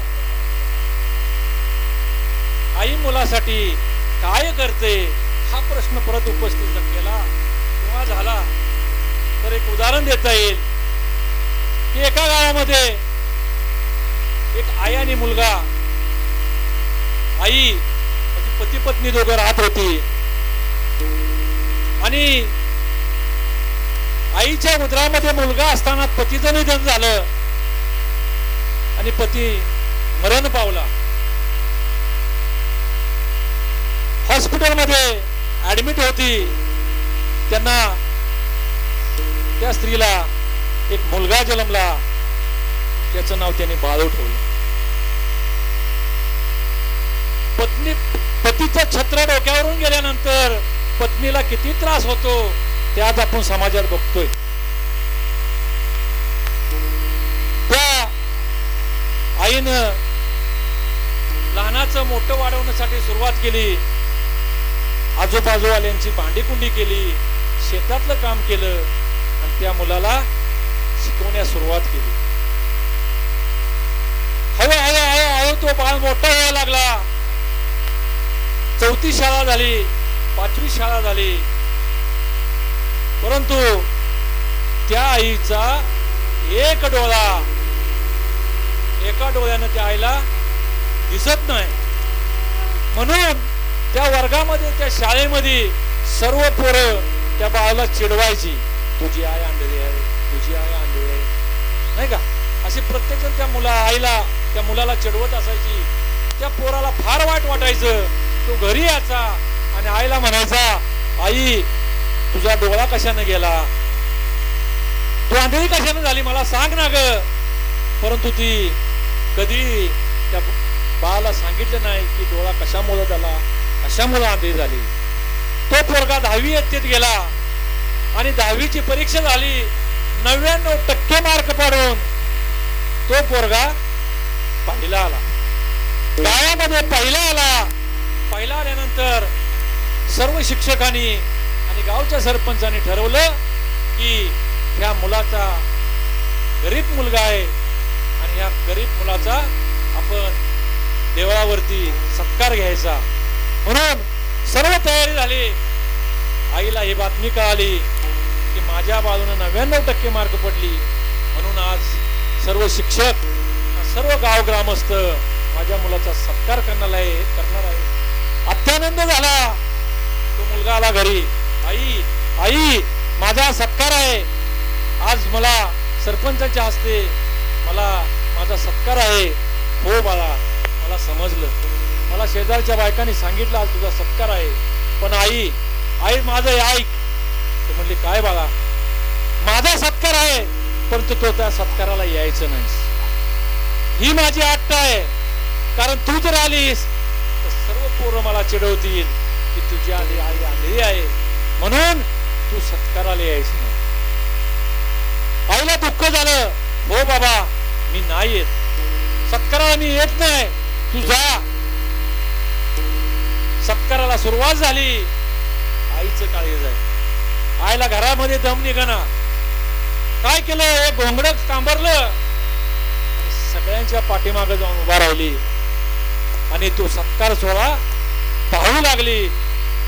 आई मुलासाठी काय करते हा प्रश्न परत उपस्थित केला. तेव्हा झाला तर एक उदाहरण देता येईल की एका गावामध्ये एक आई आणि मुलगा, आई म्हणजे पती पत्नी दोघं राहत होती आणि आईच्या उदरामध्ये मुलगा असताना पतीचं निधन झालं आणि पती मरण पावला. हॉस्पिटलमध्ये ऍडमिट होती. त्यांना त्या स्त्रीला एक मुलगा जन्मला. त्याचं नाव त्यांनी बाळू ठेवलं. पतीचं छत्र डोक्यावरून गेल्यानंतर पत्नीला किती त्रास होतो ते आज आपण समाजात बघतोय. त्या आईनं लहानाचं मोठं वाढवण्यासाठी सुरुवात केली. आजूबाजूवाल्यांची भांडीकुंडी केली, शेतातलं काम केलं आणि त्या मुलाला शिकवण्यास सुरुवात केली. हळूहळू तो बाळ मोठा व्हायला लागला. 4थी शाळा झाली, 5वी शाळा झाली. परंतु त्या आईचा एक डोळा, एका डोळ्यानं त्या आईला दिसत नाही. म्हणून त्या वर्गामध्ये, त्या शाळेमध्ये सर्व पोरं त्या बाळाला चिडवायची, तुझी आई आंधळी आहे, तुझी आई आंधळी आहे, नाही का? असे प्रत्येक जण त्या आईला, त्या मुलाला चिडवत असायची. त्या पोराला फार वाईट वाटायचं. तो घरी यायचा आणि आईला म्हणायचा, आई तुझा डोळा कशाने गेला, तू आंधळी कशाने झाली, मला सांग ना ग. परंतु ती कधी त्या बाळाला सांगितलं नाही की डोळा कशामुळे झाला, कशामुळे आंधळी झाली. तो पोरगा 10वी इयत्तेत गेला आणि 10वीची परीक्षा झाली. 99% मार्क पाडून तो पोरगा पहिला आला. गावामध्ये पहिला आला. पहिला आल्यानंतर सर्व शिक्षकांनी आणि गावच्या सरपंचांनी ठरवलं की ह्या मुलाचा गरीब मुलगा आहे आणि ह्या गरीब मुलाचा आपण देवळावरती सत्कार घ्यायचा. म्हणून सर्व तयारी झाली. आईला ही बातमी कळाली की माझ्या बाजूने 99% मार्क पडली. म्हणून आज सर्व शिक्षक, सर्व गाव ग्रामस्थ माझ्या मुलाचा सत्कार करणार आहे. अत्यानंद झाला. तो मुलगा आला घरी. आई माझा सत्कार आहे. आज मला सरपंचाच्या हस्ते मला माझा सत्कार आहे. हो बाळा, मला समजलं. मला शेजारच्या बायकांनी सांगितलं आज तुझा सत्कार आहे. पण आई माझं ऐक. ते म्हणले काय बाळा, माझा सत्कार आहे परंतु तो त्या सत्काराला यायचं नाही. ही माझी अट्ट आहे. कारण तू जर आलीस तर सर्व पोरं मला चिडवतील की तुझी आई आंधळी आहे, म्हणून तू सत्काराला यायचं नाही. आईला दुःख झालं. हो बाबा, मी नाही येत, सत्काराला मी येत नाही, तू जा. सत्काराला सुरुवात झाली. आईचं काळीज आहे. आईला घरामध्ये दम निघाना. काय केलं, एक घोंगड कांबरलं, सगळ्यांच्या पाठीमागे जाऊन उभा राहिली आणि तो सत्कार सोहळा पाहू लागली.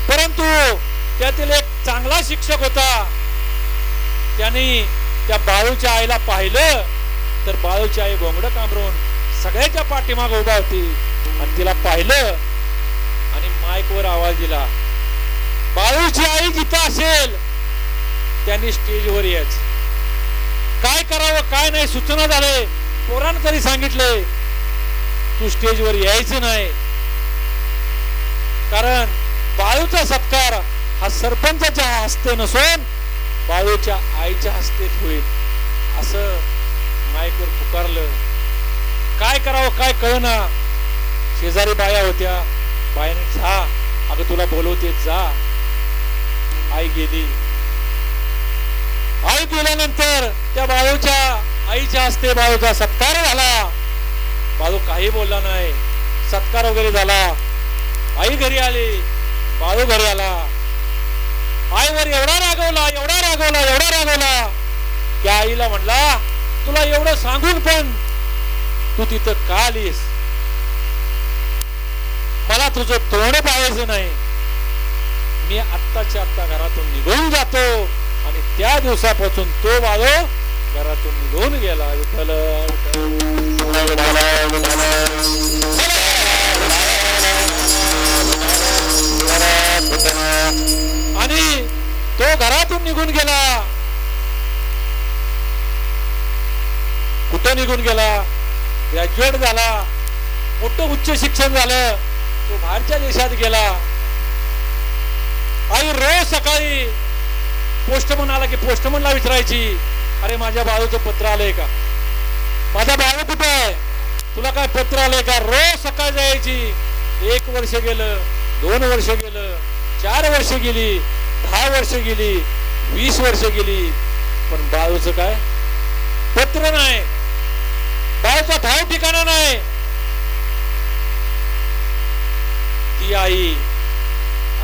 परंतु त्यातील एक चांगला शिक्षक होता. त्याने त्या बाळूच्या आईला पाहिलं तर बाळूची आई घोंगड कांबरून सगळ्याच्या पाठीमागे उभा होती आणि तिला पाहिलं आणि माईकवर आवाज दिला, बाळूची आई जिथं असेल त्यांनी स्टेजवर यायचं. काय करावं काय नाही सूचना झाले. पोरानं तरी सांगितले तू स्टेजवर यायचं नाही, कारण बाळूचा सत्कार हा सरपंचाच्या हस्ते नसून बाळूच्या आईच्या हस्ते होईल. असं माईकवर पुकारलं. काय करावं काय कळना. शेजारी बाया होत्या. बायाने जा, अगं तुला बोलवते जा. आई गेली. आई गेल्यानंतर त्या बाळूच्या आईच्या हस्ते बाळूचा सत्कार झाला. बाळू काही बोलला नाही. सत्कार वगैरे झाला. आई घरी आली. बाळू घरी आला. आईवर एवढा रागवला की आईला म्हणला, तुला एवढं सांगून पण तू तिथं का आलीस? मला तुझं तोंड पाहायचं नाही. मी आत्ताच्या आत्ता घरातून निघून जातो. आणि त्या दिवसापासून तो बाळू घरातून निघून गेला. विठ्ठल आणि तो घरातून निघून गेला. कुठं निघून गेला? ग्रॅज्युएट झाला, मोठं उच्च शिक्षण झालं, तो बाहेरच्या देशात गेला. आई रोज सकाळी पोस्टमन आला की पोस्टमनला विचारायची, अरे माझ्या बाळूचं पत्र आलंय का? माझा बाळू कुठं आहे? तुला काय पत्र आलंय का? रोज सकाळ जायची. 1 वर्ष गेलं, 2 वर्ष गेलं, 4 वर्ष गेली, 10 वर्ष गेली, 20 वर्ष गेली, पण बाळूचं काय? पत्र नाही, बाळूचा ठाव ठिकाणा नाही. ती आई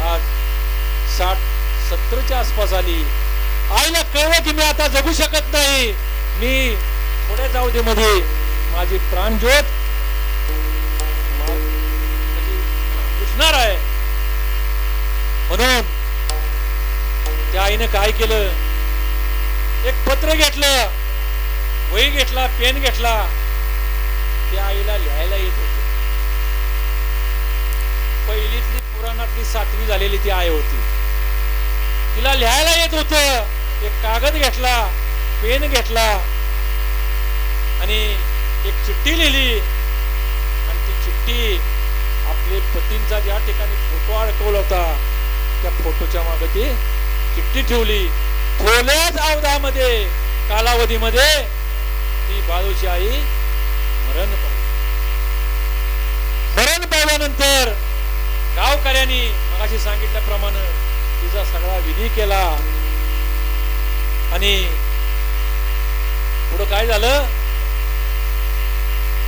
आज 60-70च्या आसपास आली. आईला कळलं की मी आता जगू शकत नाही, मी थोड्या जाऊ दे मध्ये माझी प्राणज्योत बुझणार आहे. म्हणून त्या आईने काय केलं? एक पत्र घेतलं, वही घेतला, पेन घेतला. त्या आईला लिहायला येत होत. पहिलीतली पुराणातली 7वी झालेली ती आई होती. तिला लिहायला येत होत. एक कागद घेतला, पेन घेतला आणि एक चिठ्ठी लिहिली. आणि ती चिठ्ठी आपले पतींचा ज्या ठिकाणी फोटो अडकवला होता त्या फोटोच्या मागे ती चिठ्ठी ठेवली. थोड्याच अवधामध्ये कालावधीमध्ये ती बाळूची आई मरण पावली. मरण पावल्यानंतर गावकऱ्यांनी मगाशी सांगितल्याप्रमाणे तिचा सगळा विधी केला. आणि पुढे काय झालं?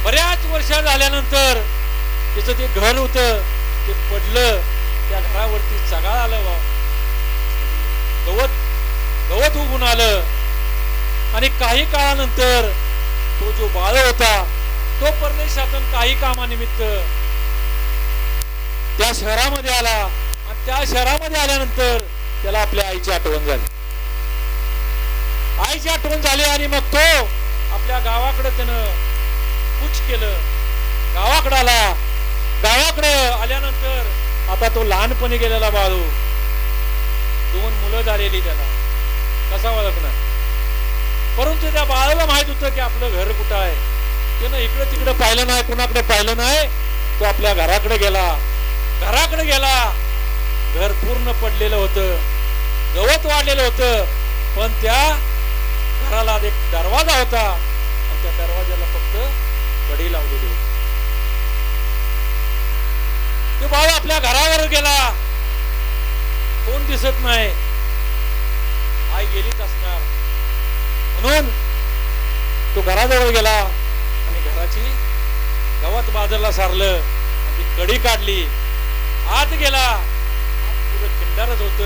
बऱ्याच वर्ष झाल्यानंतर तिचं ते घर होतं ते पडलं. त्या घरावरती चगाळ आलं, गवत उगून आलं. आणि काही काळानंतर तो जो बाळ होता तो परदेशातून काही कामानिमित्त त्या शहरामध्ये आला. आणि त्या शहरामध्ये आल्यानंतर त्याला आपल्या आईची आठवण झाली. आईची आठवण झाली आणि मग तो आपल्या गावाकडे त्यानं कूच केलं. गावाकडे आला. गावाकडे आल्यानंतर आता तो लहानपणी गेलेला बाळू, 2 मुलं झालेली त्याला, कसा ओळखणार? परंतु त्या बाळाला माहित होतं की आपलं घर कुठं आहे. त्यानं इकडे तिकडे पाहिलं नाही, कुणाकडे पाहिलं नाही. तो आपल्या घराकडे गेला. घराकडे गेला. घर पूर्ण पडलेलं होतं, गवत वाढलेलं होतं, पण त्या घराला एक दरवाजा होता आणि त्या दरवाजाला फक्त कडी लावलेली होती. तो बाळ आपल्या घरावर गेला. कोण दिसत नाही. आई गेलीच असणार म्हणून तो घराजवळ गेला आणि घराची गवत बाजूला सारलं आणि ती कडी काढली. आत गेला. पुढे खिंडारच होत.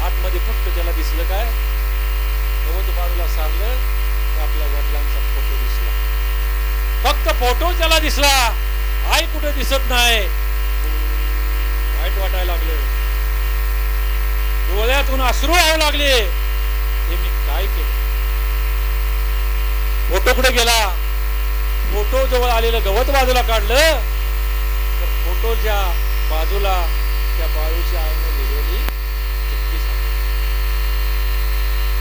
आतमध्ये फक्त त्याला दिसलं काय? गवत बाजूला सारलं तर आपल्या वडिलांचा फोटो दिसला. फक्त फोटो त्याला दिसला. आई कुठे दिसत नाही. वाईट वाटायला लागलं. डोळ्यातून अश्रू यावं लागले. हे मी काय केलं? फोटोकडे गेला. फोटो जवळ आलेलं गवत बाजूला काढलं तर फोटोच्या बाजूला त्या बाळूच्या आईने लिहिलेली चिठ्ठी सापडली.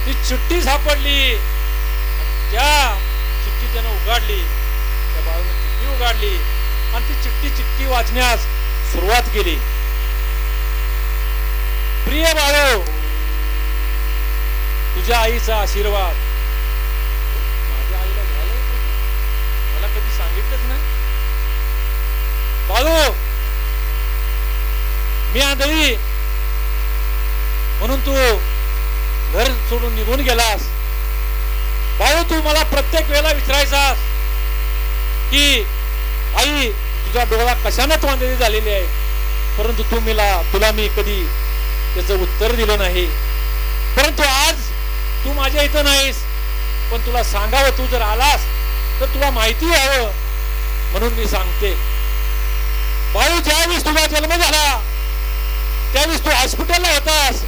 ती चिठ्ठी सापडली. त्या चिठ्ठी त्यानं उघडली. त्या बाळूने चिठ्ठी उघडली आणि ती चिठ्ठी वाचण्यास सुरुवात केली. प्रिय बाळू, तुझ्या आईचा आशीर्वाद. माझ्या आईला घ्यायला येत होतं, मला कधी सांगितलंच नाही. बाळू, मी आंधळी म्हणून तू घर सोडून निघून गेलास. बाळू, तू मला प्रत्येक वेळेला विचारायचास की आई तुझा डोळा कशाने तोंडली झालेली आहे, परंतु तुला मी कधी त्याचं उत्तर दिलं नाही. परंतु आज तू माझ्या इथं नाहीस, पण तुला सांगावं, तू जर आलास तर तुला माहिती व्हावं म्हणून मी सांगते. बाळू, ज्यावेळेस तुझा जन्म झाला त्यावेळेस तू हॉस्पिटलला होतास.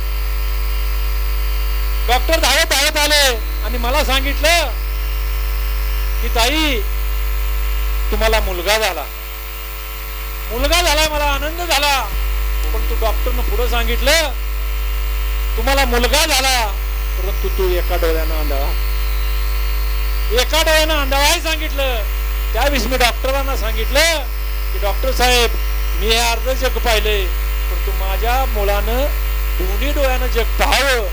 डॉक्टर धावत धावत आले आणि मला सांगितलं की ताई तुम्हाला मुलगा झाला. मुलगा झाला, मला आनंद झाला. पण तू डॉक्टरनं पुढे सांगितलं तुम्हाला मुलगा झाला परंतु तू एका डोळ्यानं आंधळा. एका डोळ्यानं आंधळा सांगितलं. त्यावेळेस मी डॉक्टरांना सांगितलं की डॉक्टर साहेब मी हे अर्ध जग पाहिलंय परंतु माझ्या मुलानं दोन्ही डोळ्यानं जग पाहावं.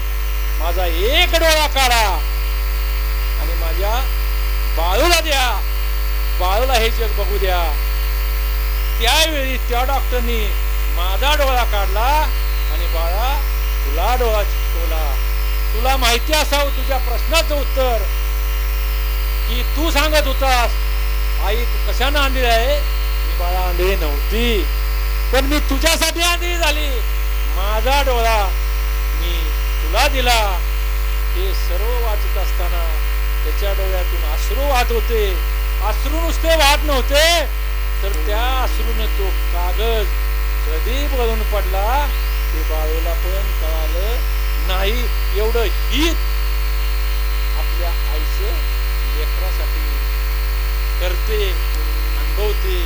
माझा एक डोळा काढा आणि माझ्या बाळूला द्या, बाळूला हे जग बघू द्या. त्यावेळी त्या डॉक्टरनी माझा डोळा काढला आणि बाळा तुला डोळा चिटकवला. तुला माहिती असावं तुझ्या प्रश्नाचं उत्तर की तू सांगत होतास आई तू कशानं आंधळी आहे. मी बाळा आंधळी नव्हती पण मी तुझ्यासाठी आंधळी झाली. माझा डोळा मी तुला दिला. हे सर्व वाचत असताना त्याच्या डोळ्यातून अश्रू वाहत होते. अश्रू नुसते वाहत नव्हते तर त्या अश्रूने तो कागद कधी गळून पडला ते बाळूला पण कळालं नाही. एवढं हित आपल्या आईचं लेकरासाठी करते, अनुभवते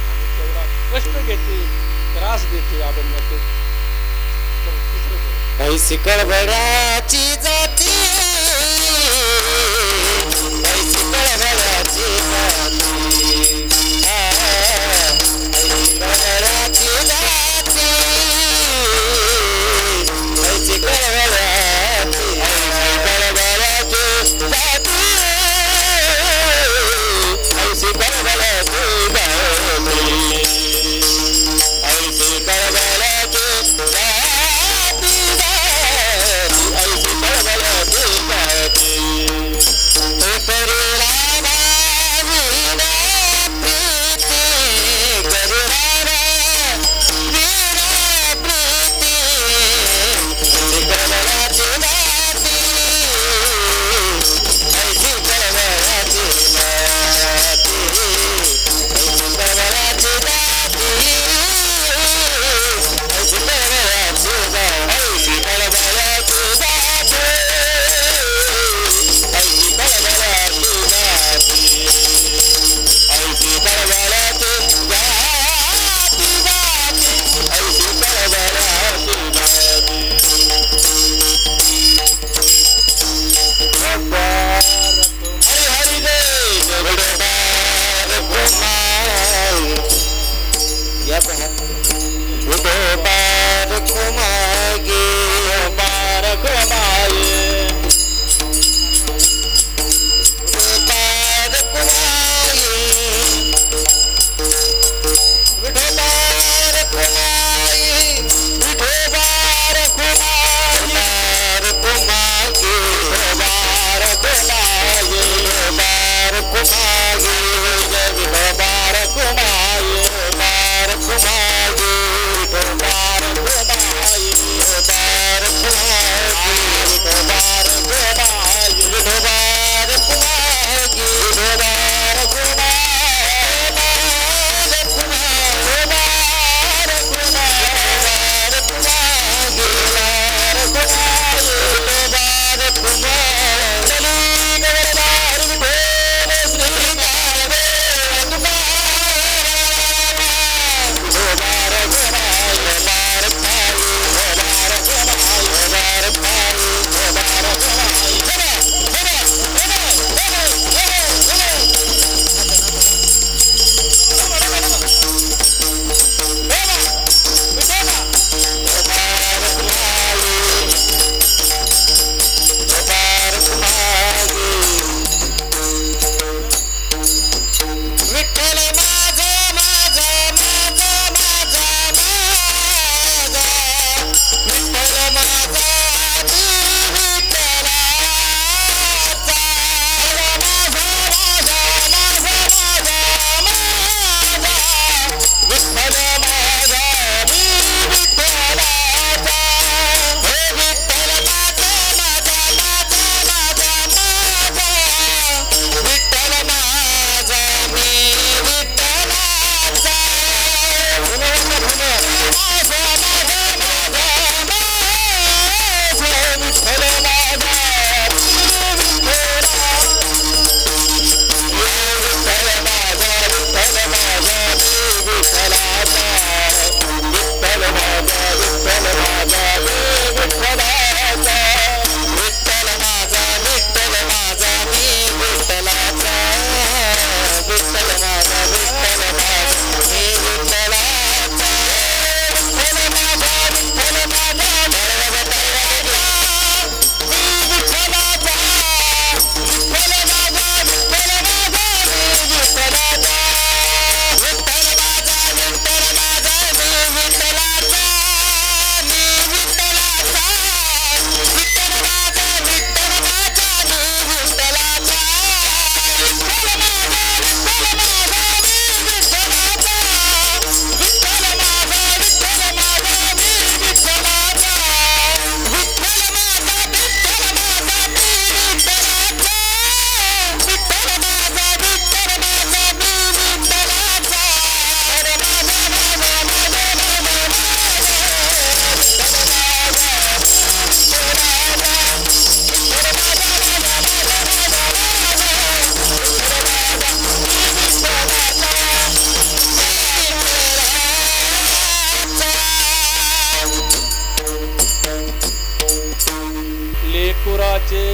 आणि तेवढा कष्ट घेते, त्रास देते. आपण ऐसी कळवळाची जाती, ऐसी कळवळाची जाती, ऐसी कळवळाची जाती, ऐसी कळवळाची, ऐसी कळवळाची जाती, ऐसी कळवळाची जाती, ऐसी कळवळाची जाती.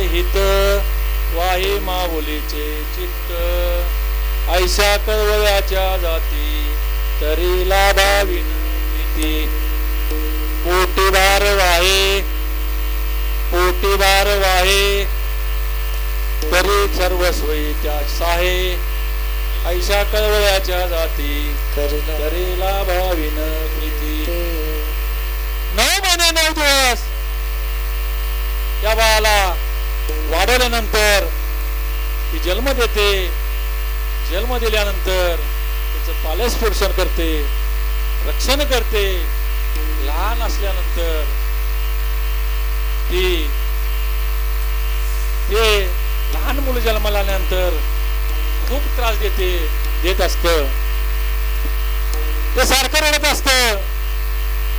हित वाहे माऊलीचे चित्त ऐशा कळवळ्याच्या जाती तरी लाभाविन किती पोटी भार वाहे तरी सर्वस्वी त्या साहे ऐशा कळवळ्याच्या जाती तरी लाभाविन प्रीती 9 महिने 9 दिवस त्या बाळाला वाढवल्यानंतर ती जन्म देते. जन्म दिल्यानंतर त्याचं पालस पोषण करते, रक्षण करते. लहान असल्यानंतर ते लहान मुलं जन्माला आल्यानंतर खूप त्रास देत असत. ते सारखं रडत असत.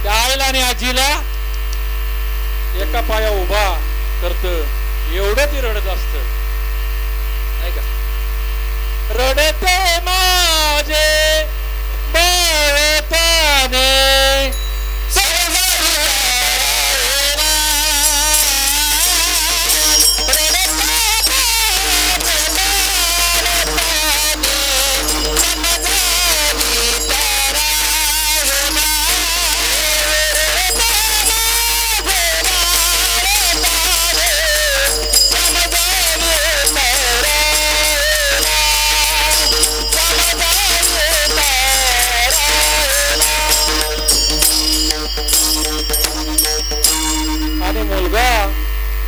त्या आईला आणि आजीला एका पाया उभा करत, एवढं ती रडत असत नाही का. रडते माझे बाळताने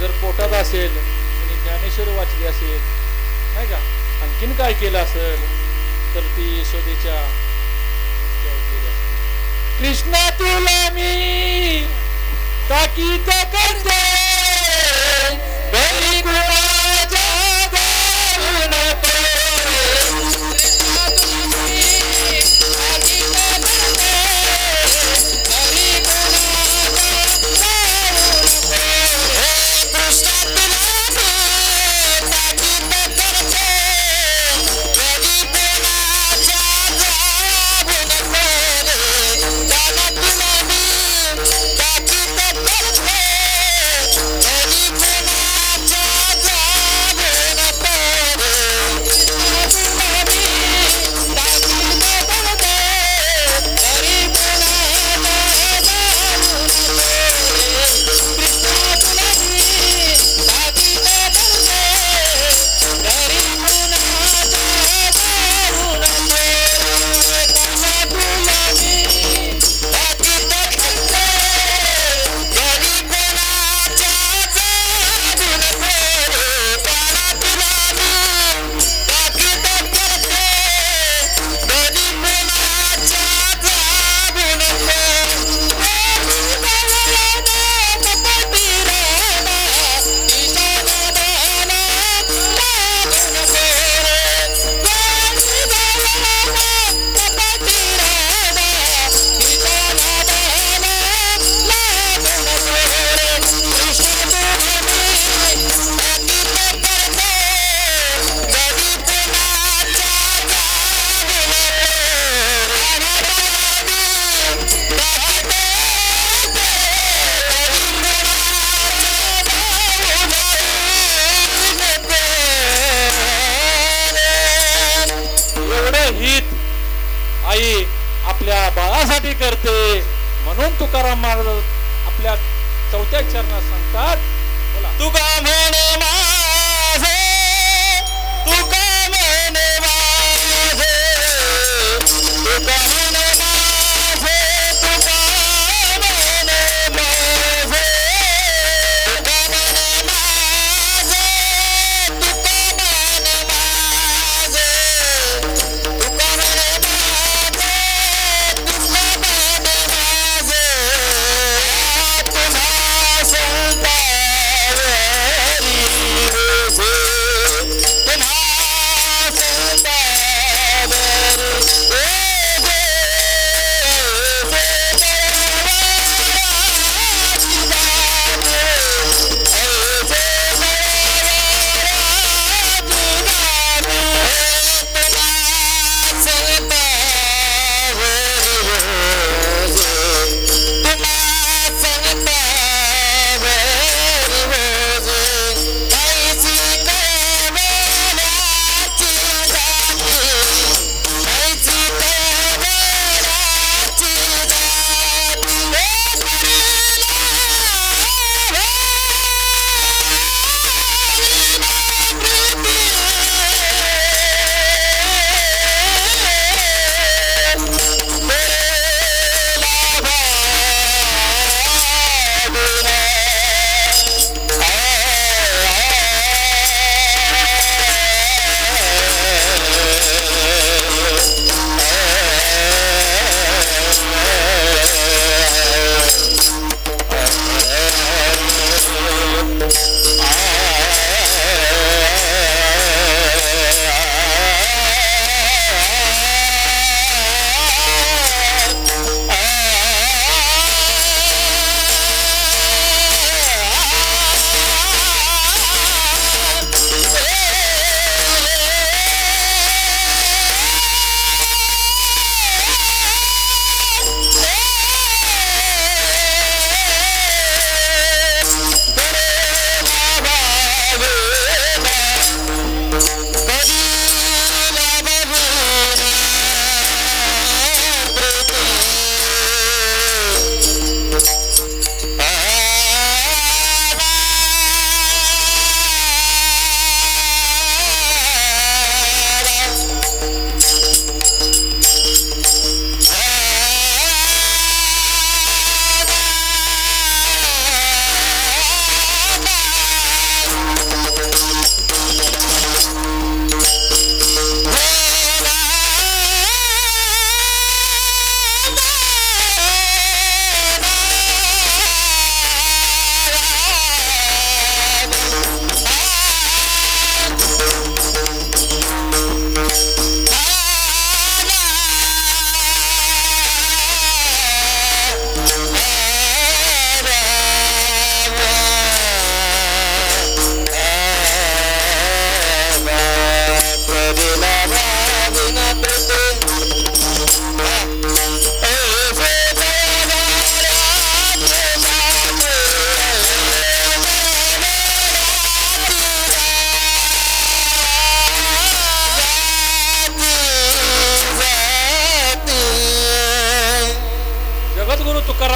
जर पोटात असेल, ज्ञानेश्वर वाचली असेल नाही का, आणखीन काय केलं असेल तर ती यशोदेच्या कृष्णा तुला मी ताकीद करते घरी कुणाच्या जाऊ नको. आई आपल्या बाळासाठी करते. म्हणून तुकाराम महाराज आपल्या 4थ्या चरणात सांगतात, बोला, तुका म्हणे माझे, तुका म्हणे माझे, तुका म्हणे माझे, तुका म्हणे माझे, तुका म्हणे माझे, तुका म्हणे माझे, तुका म्हणे माझे, तुम्हा संतावरी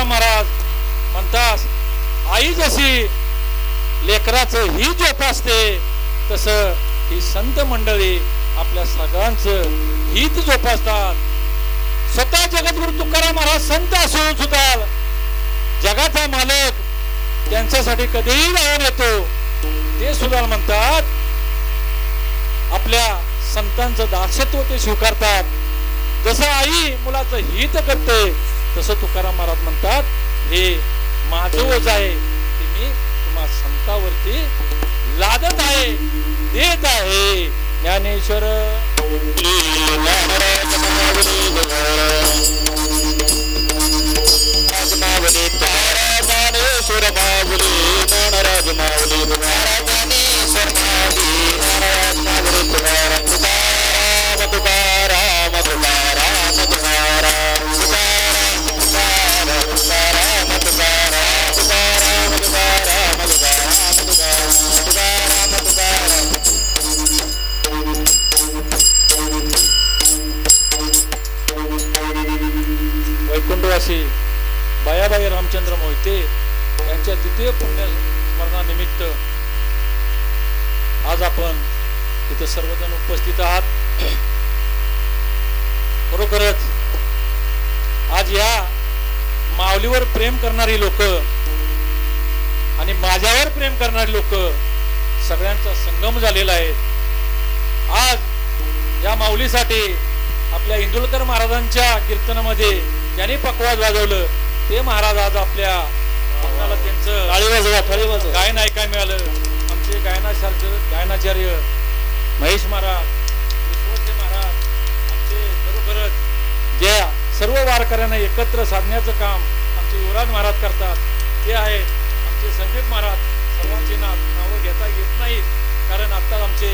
तुकाराम महाराज म्हणतात, आई जशी लेकराचं ही जोपासते तसं ही संत मंडळी आपल्या सगळ्यांचं हित जोपासतात. स्वतः जगद्गुरु तुकाराम महाराज संत असून सुद्धा जगाचा मालक त्यांच्यासाठी कधीही धावून येतो. ते सुद्धा म्हणतात आपल्या संतांचं दासत्व ते स्वीकारतात. जसं आई मुलाचं हित करते तसं तुकाराम महाराज म्हणतात, हे माझं ओझ आहे ते मी तुम्हा संतावरती लादत आहे, देत आहे. ज्ञानेश्वर माऊली ज्ञानेश्वर माऊली ज्ञानराज माऊली ज्ञानेश्वर माऊली महाराज माऊली तुकाराम तुकाराम तुकाराम तुकाराम तुकाराम तुकाराम तुकाराम तुकाराम तुकाराम तुकाराम तुकाराम तुकाराम वैकुंठवासी बायाबाई रामचंद्र मोहिते यांच्या द्वितीय पुण्य स्मरणानिमित्त आज आपण तिथे सर्वजण उपस्थित आहात. खरोखरच आज या माऊलीवर प्रेम करणारी लोक आणि माझ्यावर प्रेम करणारी लोक सगळ्यांचा संगम झालेला आहे. आज या माऊलीसाठी आपल्या इंदुलकर महाराजांच्या कीर्तनामध्ये ज्यांनी पकवाज वाजवलं ते महाराज आज आपल्या त्यांचं गायन ऐकायला मिळालं. आमचे गायनाचार्य महेश महाराज, विश्वचे महाराज, आमचे खरोखरच ज्या सर्व वारकऱ्यांना एकत्र साधण्याचं काम आमचे युवराज महाराज करतात ते आहेत आमचे संदीप महाराज. सर्वांची नावं घेता येत नाहीत कारण आता आमचे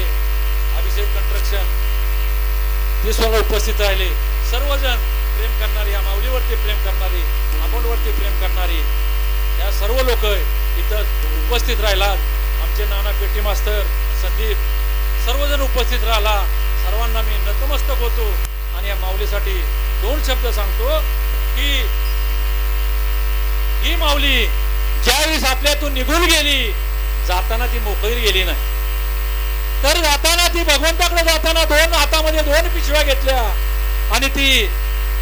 अभिषेक कंस्ट्रक्शन ते स्वतः उपस्थित राहिले. सर्वजण प्रेम करणारी, या माऊलीवरती प्रेम करणारी, अमोलवरती प्रेम करणारी या सर्व लोक इथं उपस्थित राहिलात. आमचे नाना पेटी मास्तर, संदीप, सर्वजण उपस्थित राहिला. सर्वांना मी नतमस्तक होतो आणि या माऊलीसाठी दोन शब्द सांगतो की ही माऊली ज्यावेळेस आपल्यातून निघून गेली, जाताना ती मोकळी गेली नाही. तर जाताना ती भगवंताकडे जाताना दोन हातामध्ये दोन पिशव्या घेतल्या आणि ती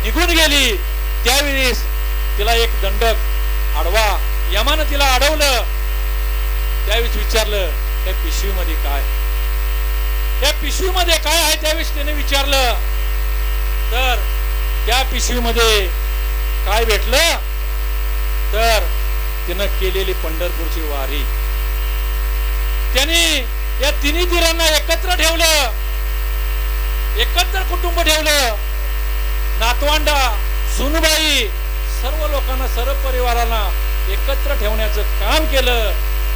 निघून गेली. त्यावेळेस तिला एक दंडक आडवा यमानं तिला अडवलं. त्यावेळेस विचारलं त्या पिशवीमध्ये काय, त्या पिशवीमध्ये काय आहे. त्यावेळेस त्याने विचारलं तर त्या पिशवीमध्ये काय भेटलं तर तिनं केलेली पंढरपूरची वारी. त्यांनी या तिन्ही दिरांना एकत्र ठेवलं, एकत्र कुटुंब ठेवलं. नातवांडा, सुनबाई, सर्व लोकांना, सर्व परिवाराला एकत्र ठेवण्याचं काम केलं.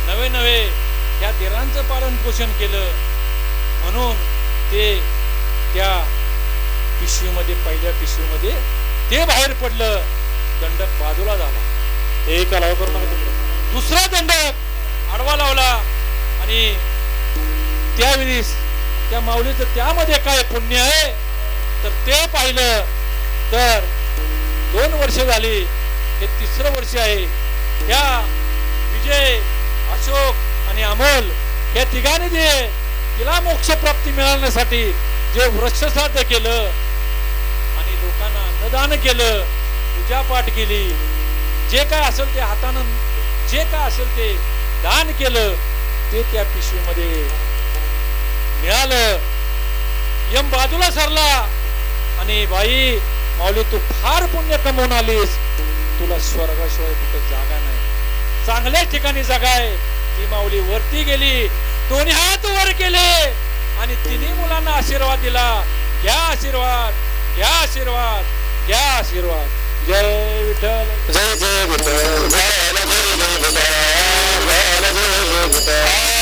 नवे नवे या दिरांचं पालन पोषण केलं. म्हणून ते त्या पिशवीमध्ये, पहिल्या पिशवीमध्ये ते बाहेर पडलं. दंडक बाजूला झाला. एक अलाव करू नका. दुसरा दंडक आडवा लावला आणि त्यावेळी त्या माऊलीचं त्यामध्ये काय पुण्य आहे तर ते पाहिलं. तर 2 वर्ष झाली, हे 3रं वर्ष आहे. त्या विजय, अशोक आणि अमोल या तिघांनी तिला मोक्ष प्राप्ती मिळवण्यासाठी जे वृक्षश्राद्ध केलं आणि लोकांना अन्नदान केलं, पूजापाठ केली, जे काय असेल ते हातानं जे काय असेल ते दान केलं, ते त्या पिशवीमध्ये मिळालं. यम बाजूला सरला आणि बाई माऊली तू फार पुण्य कमवून आलीस, तुला स्वर्गाशिवाय कुठे जागा नाही, चांगल्या ठिकाणी जागा आहे. ती माऊली वरती गेली, दोन्ही हात वर केले आणि तिन्ही मुलांना आशीर्वाद दिला. घ्या आशीर्वाद, घ्या आशीर्वाद, घ्या आशीर्वाद. जय विठ्ठल, जय जय विठ्ठल, जय जय विठ्ठल, जय जय विठ्ठल.